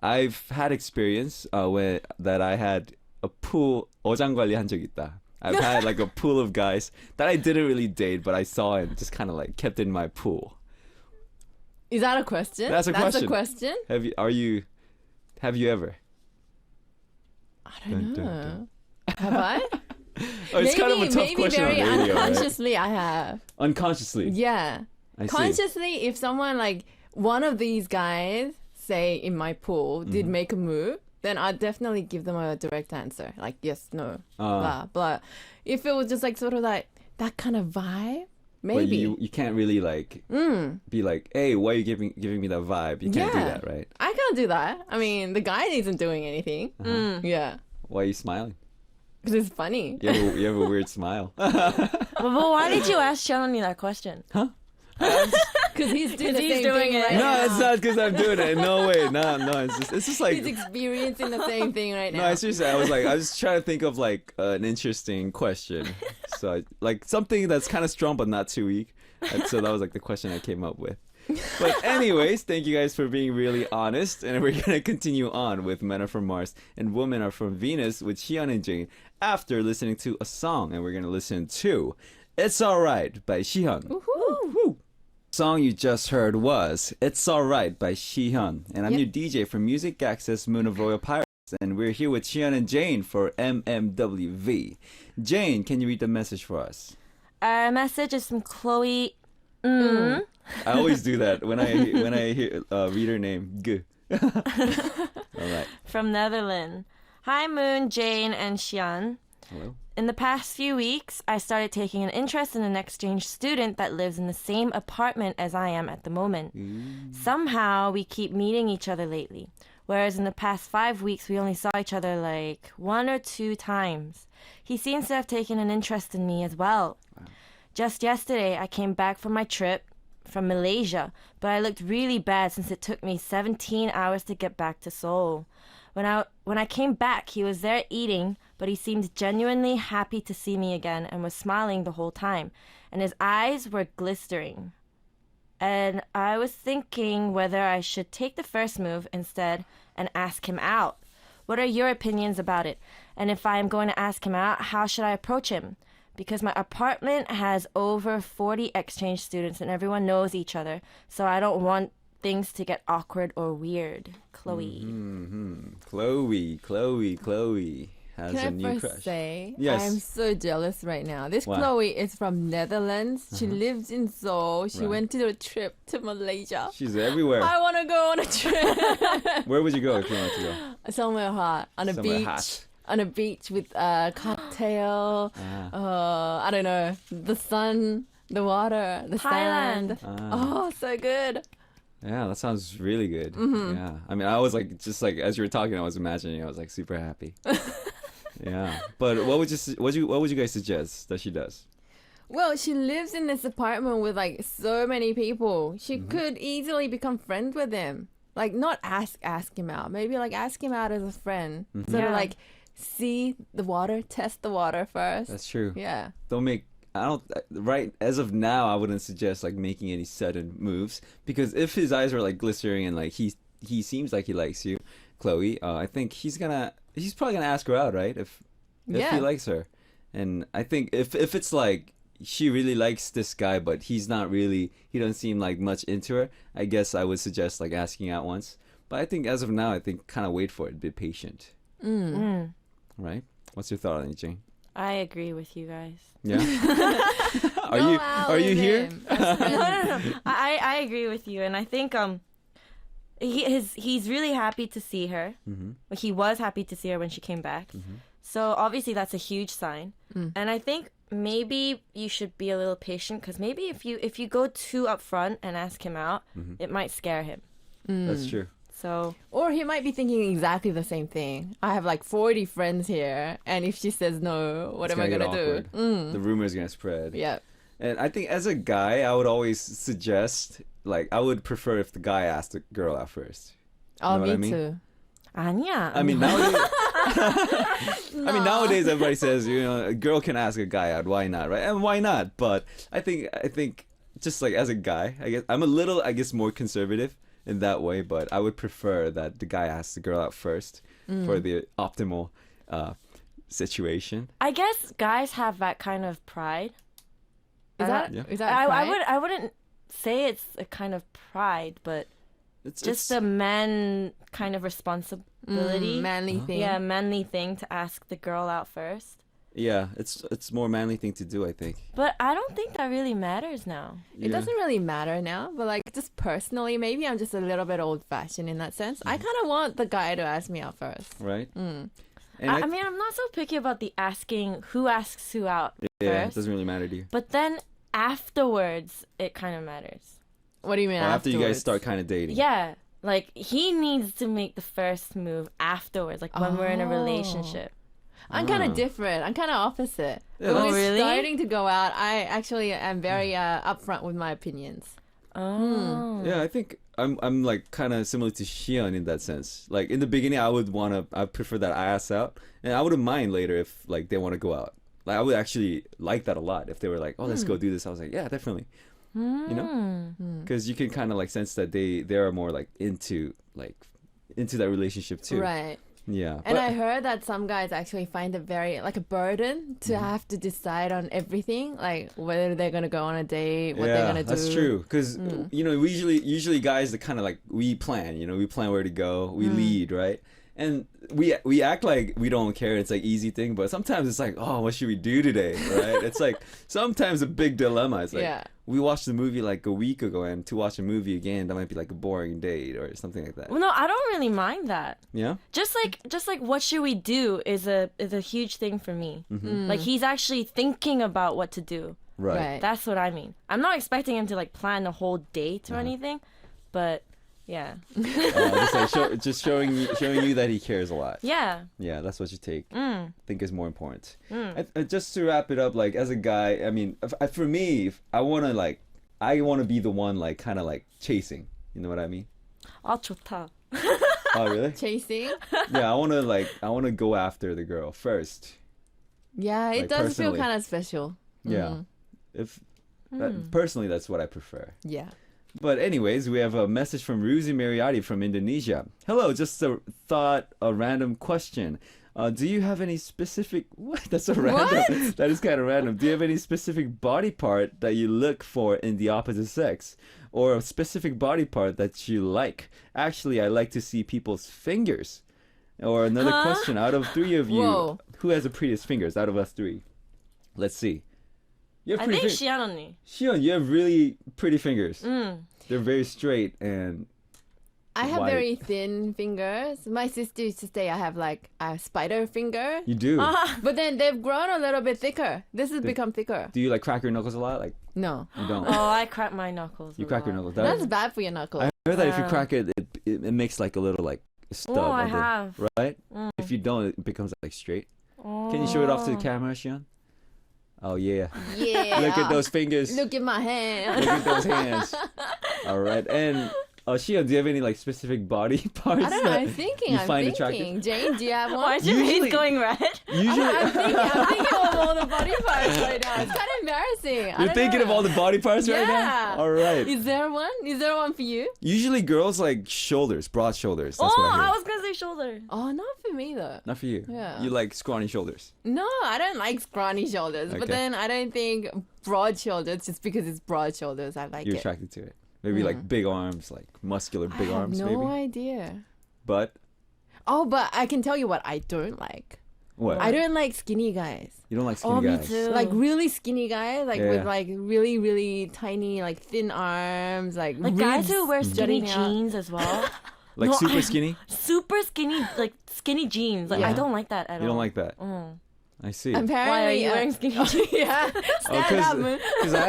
I've had experience that I had a pool 어장관리 한 적 있다. I've had like a pool of guys that I didn't really date, but I saw and just kind of like kept in my pool. Is that a question? That's a question. question? Have you ever? I don't Dun, know. dun, Have I? Oh, it's kind of a tough question on very radio, right? unconsciously I have. Unconsciously. Yeah. I see. Consciously, if someone like one of these guys, say in my pool, did make a move, then I'd definitely give them a direct answer, like yes, no, blah, blah. If it was just like sort of like that kind of vibe, maybe. But you can't really like be like, hey, why are you giving me that vibe? You can't do that, right? I can't do that. I mean, the guy isn't doing anything. Yeah, Why are you smiling? because it's funny. You have a weird smile. But why did you ask Shannon that question? Because he's doing the he's same doing thing it. right No, now. it's not because I'm doing it. No way. No. It's just like. He's experiencing the same thing right now. No, I seriously, I was trying to think of like an interesting question. So like something that's kind of strong but not too weak. And so that was like the question I came up with. But anyways, thank you guys for being really honest. And we're going to continue on with Men Are From Mars and Women Are From Venus with Xian and Jane after listening to a song. And we're going to listen to It's Alright by Xihyun. Woo-hoo. Song you just heard was It's Alright by Xihyun. And I'm Yep. your DJ from Music Access Moon of Royal Pirates. And we're here with Xihyun and Jane for MMWV. Jane, can you read the message for us? Our message is from Chloe. I always do that when I hear read her name. G. All right. From Netherlands. Hi, Moon, Jane, and Xian. Hello. In the past few weeks, I started taking an interest in an exchange student that lives in the same apartment as I am at the moment. Somehow, we keep meeting each other lately, whereas in the past 5 weeks, we only saw each other like 1 or 2 times. He seems to have taken an interest in me as well. Just yesterday, I came back from my trip from Malaysia, but I looked really bad since it took me 17 hours to get back to Seoul. When I came back, he was there eating, but he seemed genuinely happy to see me again and was smiling the whole time, and his eyes were glistering. And I was thinking whether I should take the first move instead and ask him out. What are your opinions about it? And if I am going to ask him out, how should I approach him? Because my apartment has over 40 exchange students and everyone knows each other, so I don't want things to get awkward or weird. Chloe. Chloe has a Can new I first crush. say, Yes. I'm so jealous right now. This Why? Chloe is from Netherlands. She lives in Seoul. She Right. went to a trip to Malaysia. She's everywhere. I want to go on a trip. Where would you go if you wanted to go? Somewhere hot. On a Somewhere beach. hot. On a beach with a cocktail. I don't know. The sun, the water, the Thailand. sand. Oh, so good. Yeah, that sounds really good. Yeah, I mean, I was like, just like as you were talking, I was imagining, I was like super happy. Yeah, but what would you guys suggest that she does? Well, she lives in this apartment with like so many people. She could easily become friends with him. Like not ask him out. Maybe like ask him out as a friend. Sort of Yeah. like see the water, test the water first. That's true. Yeah. Right as of now, I wouldn't suggest like making any sudden moves because if his eyes are like glistering and like he seems like he likes you, Chloe, I think he's probably gonna ask her out, right? If Yeah. he likes her, and I think if it's like she really likes this guy, but he doesn't seem like much into her, I guess I would suggest like asking out once. But I think as of now, I think kind of wait for it, be patient, right? What's your thought on it, Jane? I agree with you guys. Yeah. Go out are you with here? him as friends. I agree with you, and I think he's really happy to see her. Well, he was happy to see her when she came back. So obviously that's a huge sign. And I think maybe you should be a little patient because maybe if you go too upfront and ask him out, it might scare him. That's true. So Or he might be thinking exactly the same thing. I have like 40 friends here, and if she says no, what am I gonna gonna get do? awkward. The rumor is gonna spread. Yeah. And I think as a guy, I would always suggest, like, I would prefer if the guy asked the girl out first. Oh, know what me I mean? too. 아니야. I mean, nowadays, nowadays everybody says, you know, a girl can ask a guy out. Why not, right? And why not? But I think just like as a guy, I guess I'm a little, more conservative in that way. But I would prefer that the guy asks the girl out first for the optimal situation. I guess guys have that kind of pride. Is that Yeah. is that pride? I wouldn't say it's a kind of pride, but It's just a man kind of responsibility. manly thing? Yeah, manly thing to ask the girl out first. yeah, it's more manly thing to do, I think. But I don't think that really matters now. It doesn't really matter now, but like just personally, maybe I'm just a little bit old fashioned in that sense. I kind of want the guy to ask me out first. Right? And I mean, I'm not so picky about the asking who asks who out yeah, it first. doesn't really matter to you. But then afterwards, it kind of matters. What do you mean After you guys afterwards? start kind of dating. Yeah. Like, he needs to make the first move afterwards, like when we're in a relationship. I'm kind of different. I'm kind of opposite. Yeah, when that's- we're really? starting to go out, I actually am very upfront with my opinions. Oh. Yeah, I think I'm like kind of similar to Xion in that sense. Like in the beginning, I prefer that I ask out, and I wouldn't mind later if like they want to go out. Like I would actually like that a lot if they were like, oh, let's go do this. I was like, yeah, definitely. You know, because you can kind of like sense that they are more like into that relationship too. Right. Yeah. And I heard that some guys actually find it very like a burden to have to decide on everything, like whether they're gonna go on a date, what they're gonna do. That's true. Because you know, we usually guys that kind of like we plan. You know, we plan where to go. We lead, right? And we act like we don't care. It's like easy thing, but sometimes it's like, oh, what should we do today, right? It's like sometimes a big dilemma. It's like Yeah. we watched the movie like a week ago, and to watch a movie again, that might be like a boring date or something like that. Well, no, I don't really mind that. Yeah. Just like what should we do is a huge thing for me. Like, he's actually thinking about what to do. Right. Right. That's what I mean. I'm not expecting him to like plan the whole date or anything, but yeah. Just showing you that he cares a lot. Yeah. Yeah, that's what you think is more important. Just to wrap it up, like as a guy, I mean, for me, I want to be the one like kind of like chasing. You know what I mean? 아, 좋다. Oh, really? Chasing. Yeah, I want to go after the girl first. Yeah, it Like, does personally. feel kind of special. Yeah. Personally, that's what I prefer. Yeah. But anyways, we have a message from Ruzi Mariati from Indonesia. Hello, just a random question. Do you have any specific... What? That's so random. What? That is kind of random. Do you have any specific body part that you look for in the opposite sex? Or a specific body part that you like? Actually, I like to see people's fingers. Or another question. Out of three of you, Whoa. who has the prettiest fingers out of us three? Let's see. You have I pretty think fingers. 시안 언니. Shion, you have really pretty fingers. They're very straight and I have white. very thin fingers. My sister used to say I have like a spider finger. You do. But then they've grown a little bit thicker. This has become thicker. Do you like crack your knuckles a lot? Like No. you don't. Oh, I crack my knuckles. You a crack your lot. knuckles. That's bad for your knuckles. I heard that if you crack it, it makes like a little like stub. Oh, I on the- have. Right? If you don't, it becomes like straight. Can you show it off to the camera, Shion? Oh yeah. Yeah. Look at those fingers. Look at my hand. Look at those hands. All right. And Shion, do you have any like specific body parts I don't know. that I'm thinking. you I'm find thinking. attractive? Jane, do you have one? Why is your Usually- face going red? Usually, I'm thinking of all the body parts right now. It's kind of embarrassing. I you're don't thinking of know. all the body parts right Yeah. now. All right. Is there one? Is there one for you? Usually, girls like shoulders, broad shoulders. That's Oh, what I hear. I was gonna say shoulder. Oh, not for me though. Not for you. Yeah. You like scrawny shoulders. No, I don't like scrawny shoulders. But Okay. then I don't think broad shoulders just because it's broad shoulders. I like You're it. attracted to it. Maybe like big arms, like muscular big I have arms, no maybe. idea. But Oh, but I can tell you what I don't like. what? I don't like skinny guys. You don't like skinny Oh, me guys. too. Like really skinny guys, like Yeah. with like really, really tiny, like thin arms, like Like guys ribs who wear skinny jutting out. jeans as well. Like No, super I- skinny. Super skinny, like skinny jeans. Like Yeah. I don't like that at all. You don't like that. I see. Apparently, Why are you wearing skinny jeans? Yeah, stand up, man. Because I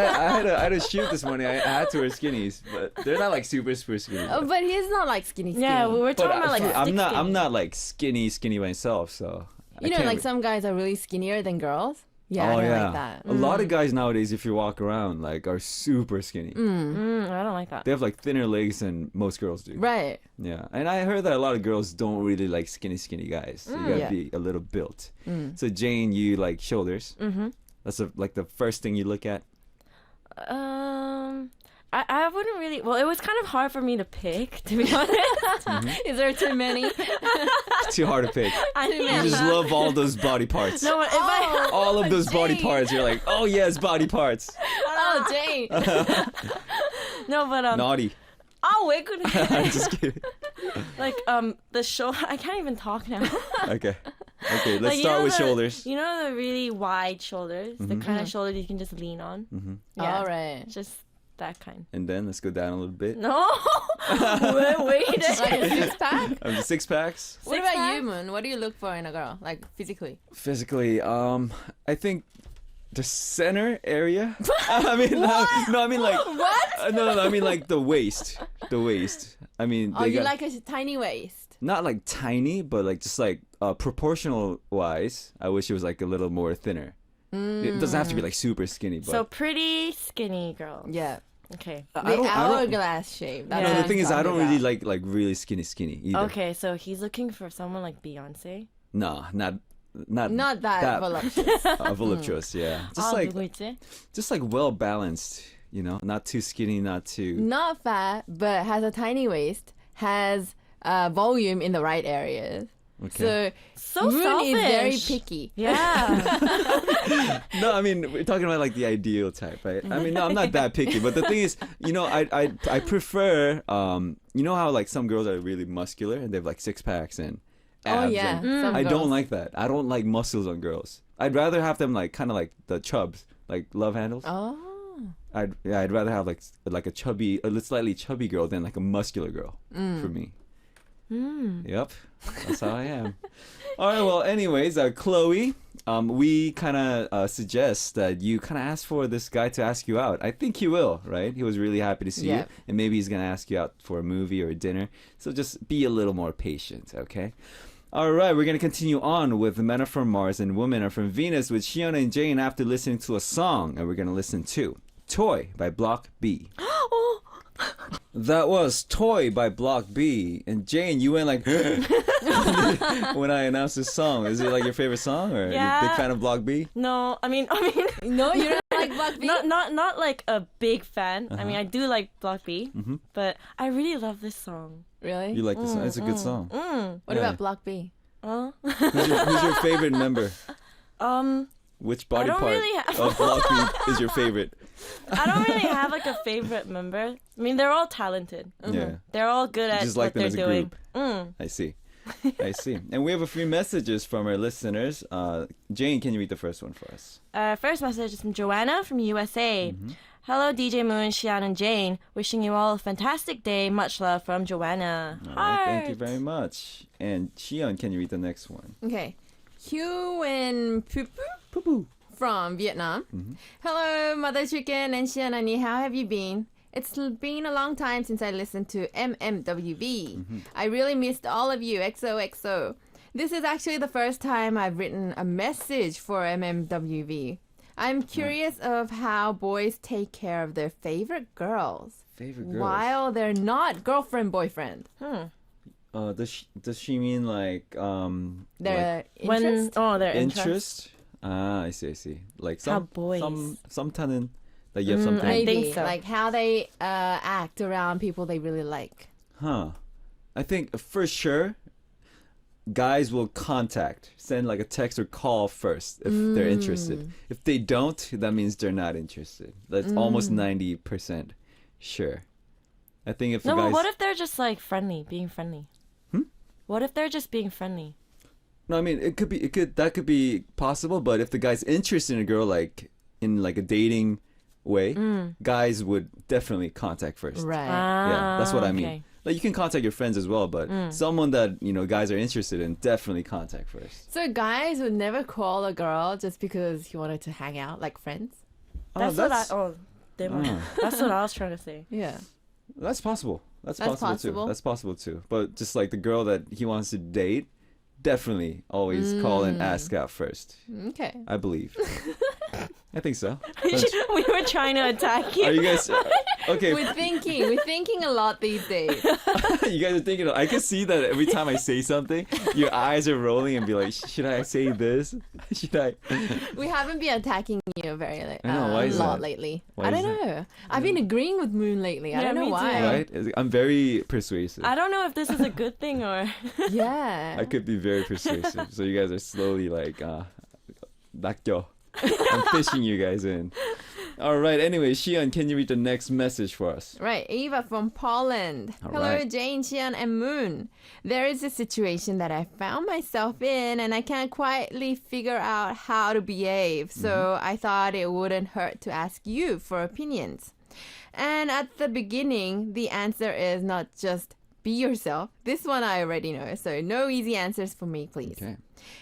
had a shoot this morning. I had to wear skinnies, but they're not like super skinny. But he's not like skinny. Yeah, we were But talking about like I'm stick not. skinny. I'm not like skinny myself. So You know, like some guys are really skinnier than girls. Yeah, I don't like that. A lot of guys nowadays, if you walk around, like are super skinny. I don't like that. They have like thinner legs than most girls do. Right. Yeah, and I heard that a lot of girls don't really like skinny guys. So you gotta Yeah. be a little built. So Jane, you like shoulders. Mm-hmm. That's like the first thing you look at. I wouldn't really. Well, it was kind of hard for me to pick, to be honest. Is there too many? It's too hard to pick. You just love all those body parts. No, if I All of those body parts. You're like, oh yes, body parts. Oh, Jane. no, but Naughty. oh, wait, could I'm just kidding. like the shoulder. I can't even talk now. Okay, let's Like, you start know with the- shoulders. You know the really wide shoulders, the kind of shoulders you can just lean on. All right. Just that kind. And then let's go down a little bit. No, wait. Like a six pack. The six packs. What about you, Moon? What do you look for in a girl, like physically? Physically, I think the center area. I mean, no, I mean like What? no, I mean like the waist. The waist. I mean, Oh, they you got, like a tiny waist. not like tiny, but like just like proportional wise. I wish it was like a little more thinner. It doesn't have to be like super skinny, but So pretty skinny girl. Yeah. Okay. I The don't- hourglass shape. That's Yeah. no, what the thing I'm is, I talking don't really about. like really skinny either. Okay, so he's looking for someone like Beyonce. No, not Not that voluptuous. voluptuous. Yeah, 아, 누구 just like well balanced. You know, not too skinny, not too. Not fat, but has a tiny waist. Has volume in the right areas. Okay. So Moon is very selfish. picky. Yeah. No, I mean we're talking about like the ideal type, right? I mean, no, I'm not that picky, but the thing is, you know, I prefer, you know how like some girls are really muscular and they have like six packs and abs. Oh yeah. and Some I girls. don't like that. I don't like muscles on girls. I'd rather have them like kind of like the chubs, like love handles. Oh. I'd rather have like a chubby, a slightly chubby girl than like a muscular girl for me. Yep, that's how I am. All right. Well, anyways, Chloe, we kind of suggest that you kind of ask for this guy to ask you out. I think he will, right? He was really happy to see you, Yep. and maybe he's gonna ask you out for a movie or a dinner. So just be a little more patient, okay? All right, we're gonna continue on with Men Are From Mars and Women Are From Venus with Shion and Jane after listening to a song, and we're gonna listen to "Toy" by Block B. That was "Toy" by Block B. And Jane, you went like when I announced this song. Is it like your favorite song, or are you a Yeah. big fan of Block B? No, I mean, No, you don't like Block B? not like a big fan. Uh-huh. I mean, I do like Block B, but I really love this song. Really? You like this song? It's a good song. What Yeah. about Block B? Who's your favorite member? Which body don't part really have- of Block B is your favorite? I don't really have like a favorite member. I mean, they're all talented. Yeah. They're all good at Just like what them they're as a doing. group. I see. I see. And we have a few messages from our listeners. Jane, can you read the first one for us? First message is from Joanna from USA. Hello, DJ Moon, Xian, and Jane. Wishing you all a fantastic day. Much love from Joanna. All right, thank you very much. And Shion, can you read the next one? Okay. Hugh and Poo from Vietnam. Hello, Mother Chicken and Shianani. How have you been? It's been a long time since I listened to MMWV. I really missed all of you. XOXO. This is actually the first time I've written a message for MMWV. I'm curious of how boys take care of their favorite girls Favorite girls. while they're not girlfriend boyfriend. Does she mean like Their When interest? their interest? Ah, I see. Like How boys. some talent that you have something. I Maybe think so. like how they act around people they really like. Huh. I think for sure guys will send like a text or call first if they're interested. If they don't, that means they're not interested. That's almost 90% sure. I think if the No, guys but what if they're just like being friendly? What if they're just being friendly? No, I mean that could be possible, but if the guy's interested in a girl like in like a dating way, guys would definitely contact first. Right. Yeah, that's what I mean. Okay. Like you can contact your friends as well, but someone that guys are interested in, definitely contact first. So guys would never call a girl just because he wanted to hang out like friends? That's what I was trying to say. Yeah. That's possible. That's That's possible possible. too. That's possible too. But just like the girl that he wants to date, definitely always call and ask out first. Okay. I believe. I think so. We were trying to attack you. Are you guys okay? We're thinking a lot these days. You guys are thinking. I can see that every time I say something, your eyes are rolling and be like, should I say this? Should I? We haven't been attacking you very I know, why a is lot that? lately. Why I is don't know. I've been agreeing with Moon lately. I Yeah, don't know me why. too. Right? I'm very persuasive. I don't know if this is a good thing or. Yeah. I could be very persuasive. So you guys are slowly like, 낚여. I'm fishing you guys in. All right. Anyway, Xian, can you read the next message for us? Right, Eva from Poland. All Hello, right. Jane, Xian, and Moon. There is a situation that I found myself in, and I can't quietly figure out how to behave. So I thought it wouldn't hurt to ask you for opinions. And at the beginning, the answer is not just be yourself. This one I already know, so no easy answers for me, please. Okay.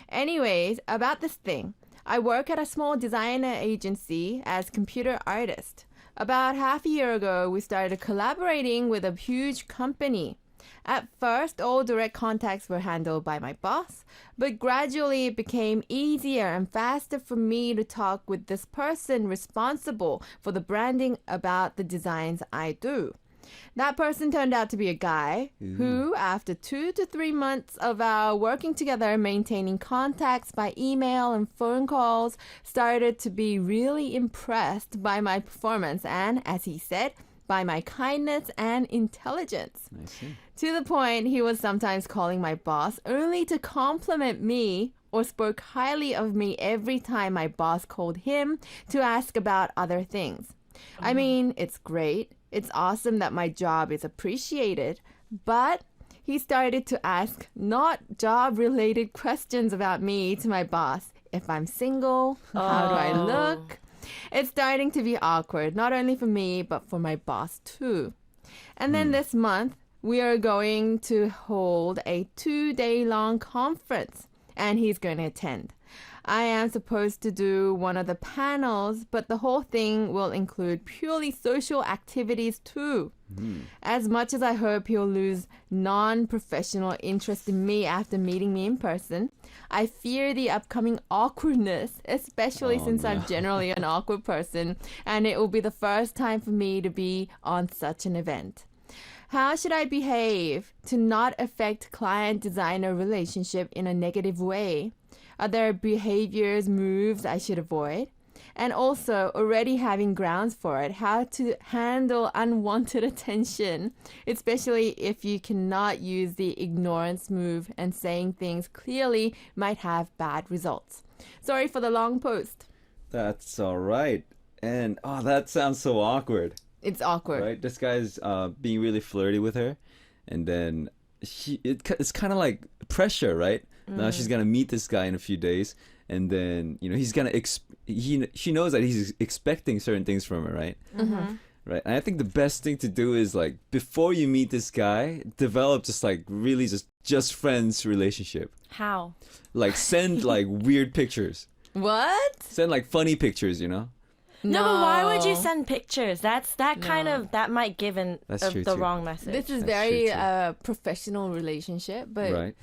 Anyways, about this thing. I work at a small designer agency as computer artist. About half a year ago, we started collaborating with a huge company. At first, all direct contacts were handled by my boss, but gradually it became easier and faster for me to talk with this person responsible for the branding about the designs I do. That person turned out to be a guy who, after 2 to 3 months of our working together, maintaining contacts by email and phone calls, started to be really impressed by my performance and, as he said, by my kindness and intelligence. I see. To the point he was sometimes calling my boss only to compliment me or spoke highly of me every time my boss called him to ask about other things. I mean, it's great. It's awesome that my job is appreciated, but he started to ask not job-related questions about me to my boss. If I'm single, how do I look? It's starting to be awkward, not only for me, but for my boss too. And then this month, we are going to hold a 2-day-long conference, and he's going to attend. I am supposed to do one of the panels, but the whole thing will include purely social activities too. As much as I hope he'll lose non-professional interest in me after meeting me in person, I fear the upcoming awkwardness, especially since I'm generally an awkward person, and it will be the first time for me to be on such an event. How should I behave to not affect client-designer relationship in a negative way? Are there behaviors, moves I should avoid? And also, already having grounds for it, how to handle unwanted attention, especially if you cannot use the ignorance move and saying things clearly might have bad results. Sorry for the long post. That's all right. And that sounds so awkward. It's awkward. Right? This guy's being really flirty with her, and then it's kind of like pressure, right? Now she's gonna meet this guy in a few days, and then he's gonna she knows that he's expecting certain things from her, right? Mm-hmm. Right. And I think the best thing to do is like before you meet this guy, develop just like really just friends relationship. How? Like send like weird pictures. What? Send like funny pictures, No, but why would you send pictures? That might give That's true, the too. wrong message. This is That's very true, too. professional relationship, but Right.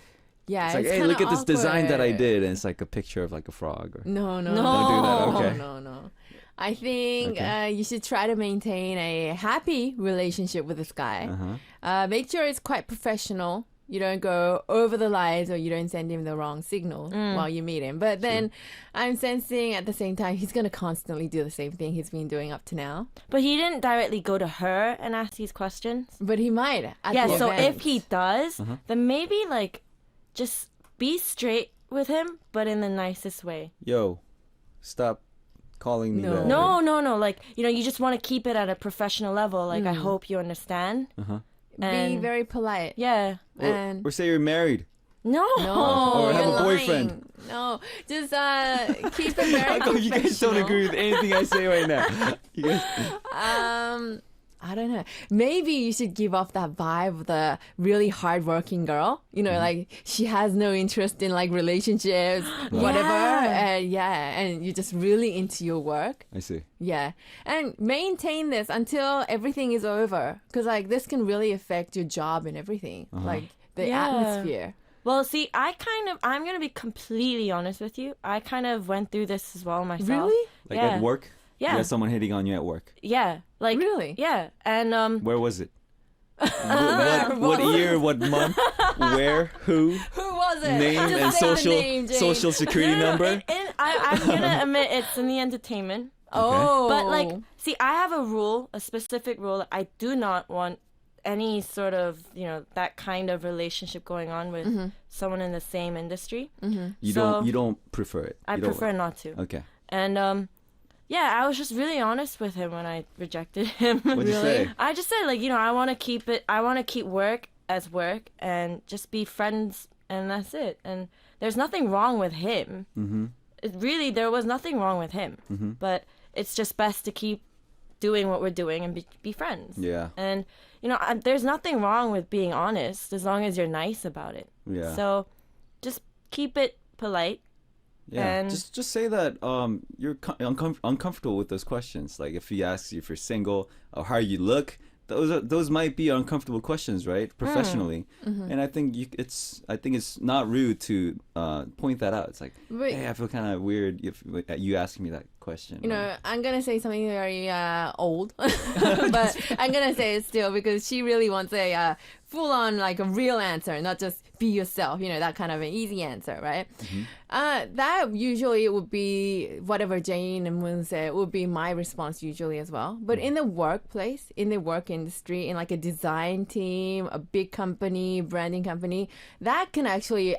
yeah, It's like, hey, kinda look at this design that I awkward. did, and it's like a picture of like a frog. Or... No. No. Don't do that, okay. No. I think Okay. you should try to maintain a happy relationship with this guy. Make sure it's quite professional. You don't go over the lines or you don't send him the wrong signal while you meet him. But then I'm sensing at the same time he's going to constantly do the same thing he's been doing up to now. But he didn't directly go to her and ask these questions. But he might. At Yeah, the so event. if he does, then maybe like just be straight with him, but in the nicest way. Yo, stop calling me that. No. Like, you just want to keep it at a professional level. Like, I hope you understand. Be And- very polite. Yeah. And Or say you're married. No. no, Or have you're a boyfriend. lying. No, just keep it very How come you guys don't professional. agree with anything I say right now? You guys... I don't know. Maybe you should give off that vibe of the really hardworking girl. You know, like she has no interest in like relationships, whatever. And you're just really into your work. I see. Yeah. And maintain this until everything is over. Because like this can really affect your job and everything. Like the atmosphere. Well, see, I'm going to be completely honest with you. I kind of went through this as well myself. Really? Like at work? Yeah. You had someone hitting on you at work? Yeah. Like, Really? Yeah. And Where was it? what year, what month, where, who, Who was it? name, Just and say the name, Jane. social security number? I'm going to admit it's in the entertainment. Oh. But like, see, I have a specific rule that I do not want any sort of, that kind of relationship going on with someone in the same industry. You don't prefer it? I prefer not to. Okay. And yeah, I was just really honest with him when I rejected him. What'd you say? I just said, like, I want to keep work as work and just be friends, and that's it. And there's nothing wrong with him. There was nothing wrong with him. But it's just best to keep doing what we're doing and be friends. Yeah. And, there's nothing wrong with being honest as long as you're nice about it. Yeah. So just keep it polite. Yeah, And- just say that you're uncomfortable with those questions. Like if he asks you if you're single or how you look, those might be uncomfortable questions, right? Professionally, and I think it's not rude to point that out. It's like, But- hey, I feel kind of weird if you asking me that question. You know, I'm gonna say something very old, but I'm gonna say it still because she really wants a full-on, like a real answer, not just be yourself. You know, that kind of an easy answer, right? That usually would be whatever Jane and Moon said would be my response usually as well. But in the workplace, in the work industry, in like a design team, a big company, branding company, that can actually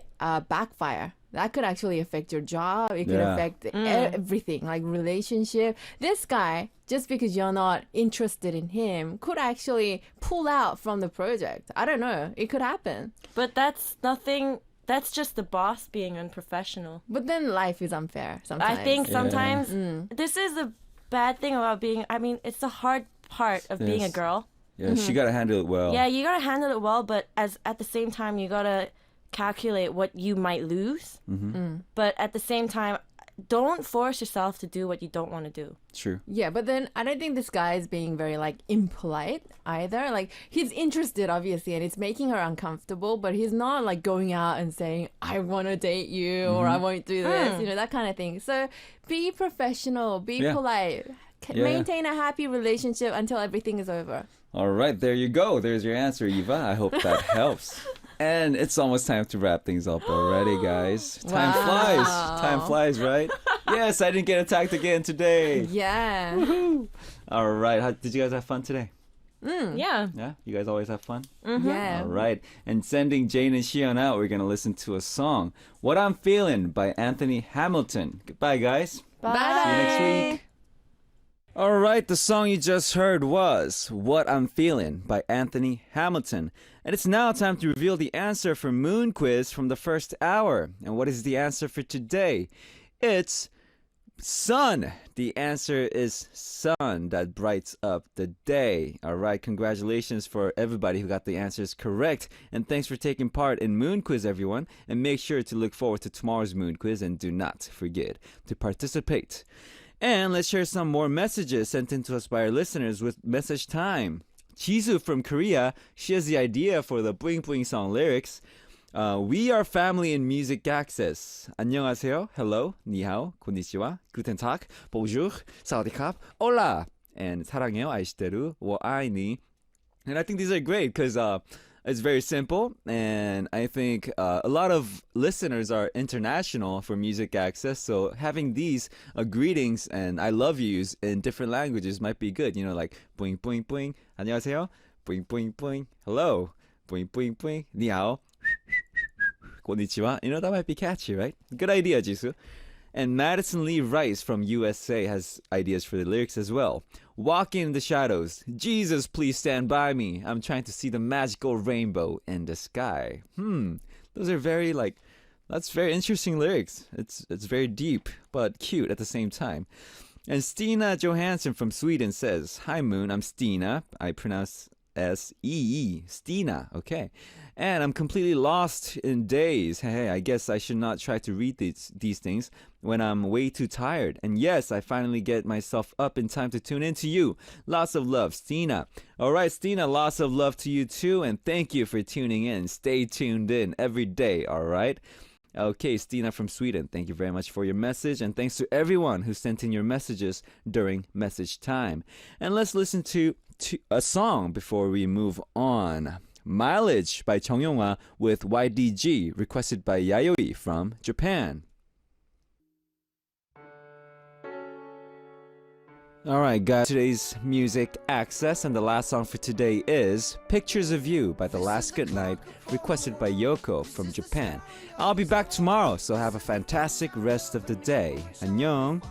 backfire. That could actually affect your job. It could affect everything, like relationship. This guy, just because you're not interested in him, could actually pull out from the project. I don't know. It could happen. But that's nothing. That's just the boss being unprofessional. But then life is unfair sometimes. I think sometimes this is the bad thing about being. I mean, it's the hard part of being a Yes. girl. Yeah, she got to handle it well. Yeah, you gotta handle it well, but at the same time, you gotta calculate what you might lose. But at the same time, don't force yourself to do what you don't want to do. True. Yeah, but then I don't think this guy is being very like impolite either. Like he's interested obviously and it's making her uncomfortable, but he's not like going out and saying, I want to date you or I won't do this, you know, that kind of thing. So be professional, be polite, maintain a happy relationship until everything is over. All right, there you go. There's your answer, Eva. I hope that helps. And it's almost time to wrap things up already, guys. Time flies. Time flies, right? Yes, I didn't get attacked again today. Yeah. All right. Did you guys have fun today? Yeah. Yeah? You guys always have fun? Yeah. All right. And sending Jane and Shion out, we're going to listen to a song, What I'm Feeling by Anthony Hamilton. Goodbye, guys. Bye. See you next week. All right, the song you just heard was What I'm Feeling by Anthony Hamilton. And it's now time to reveal the answer for Moon Quiz from the first hour. And what is the answer for today? It's sun. The answer is sun that brights up the day. All right, congratulations for everybody who got the answers correct. And thanks for taking part in Moon Quiz, everyone. And make sure to look forward to tomorrow's Moon Quiz and do not forget to participate. And let's share some more messages sent in to us by our listeners with message time. Jisoo from Korea, she has the idea for the Bling Bling song lyrics. We are family in music access. 안녕하세요, hello, 니하오, konnichiwa, guten tag, bonjour, 사와디캅, hola, and 사랑해요, 아이시테루, 워아이니. And I think these are great because it's very simple, and I think a lot of listeners are international for music access, so having these greetings and I love yous in different languages might be good. You know, like boing boing boing, 안녕하세요, boing boing boing, hello, boing boing boing, 니하오, konnichiwa. You know, that might be catchy, right? Good idea, Jisoo. And Madison Lee Rice from USA has ideas for the lyrics as well. Walking in the shadows. Jesus, please stand by me. I'm trying to see the magical rainbow in the sky. Those are very that's very interesting lyrics. It's very deep, but cute at the same time. And Stina Johansson from Sweden says, Hi Moon, I'm Stina. I pronounce S-E-E, Stina, okay. And I'm completely lost in days. Hey, I guess I should not try to read these things when I'm way too tired. And yes, I finally get myself up in time to tune in to you. Lots of love, Stina. All right, Stina, lots of love to you too. And thank you for tuning in. Stay tuned in every day, all right? Okay, Stina from Sweden, thank you very much for your message. And thanks to everyone who sent in your messages during message time. And let's listen to a song before we move on. Mileage by Chung Yong-hwa with YDG, requested by Yayoi from Japan. Alright guys, today's music access, and the last song for today is Pictures of You by The Last Goodnight, requested by Yoko from Japan. I'll be back tomorrow, so have a fantastic rest of the day. 안녕!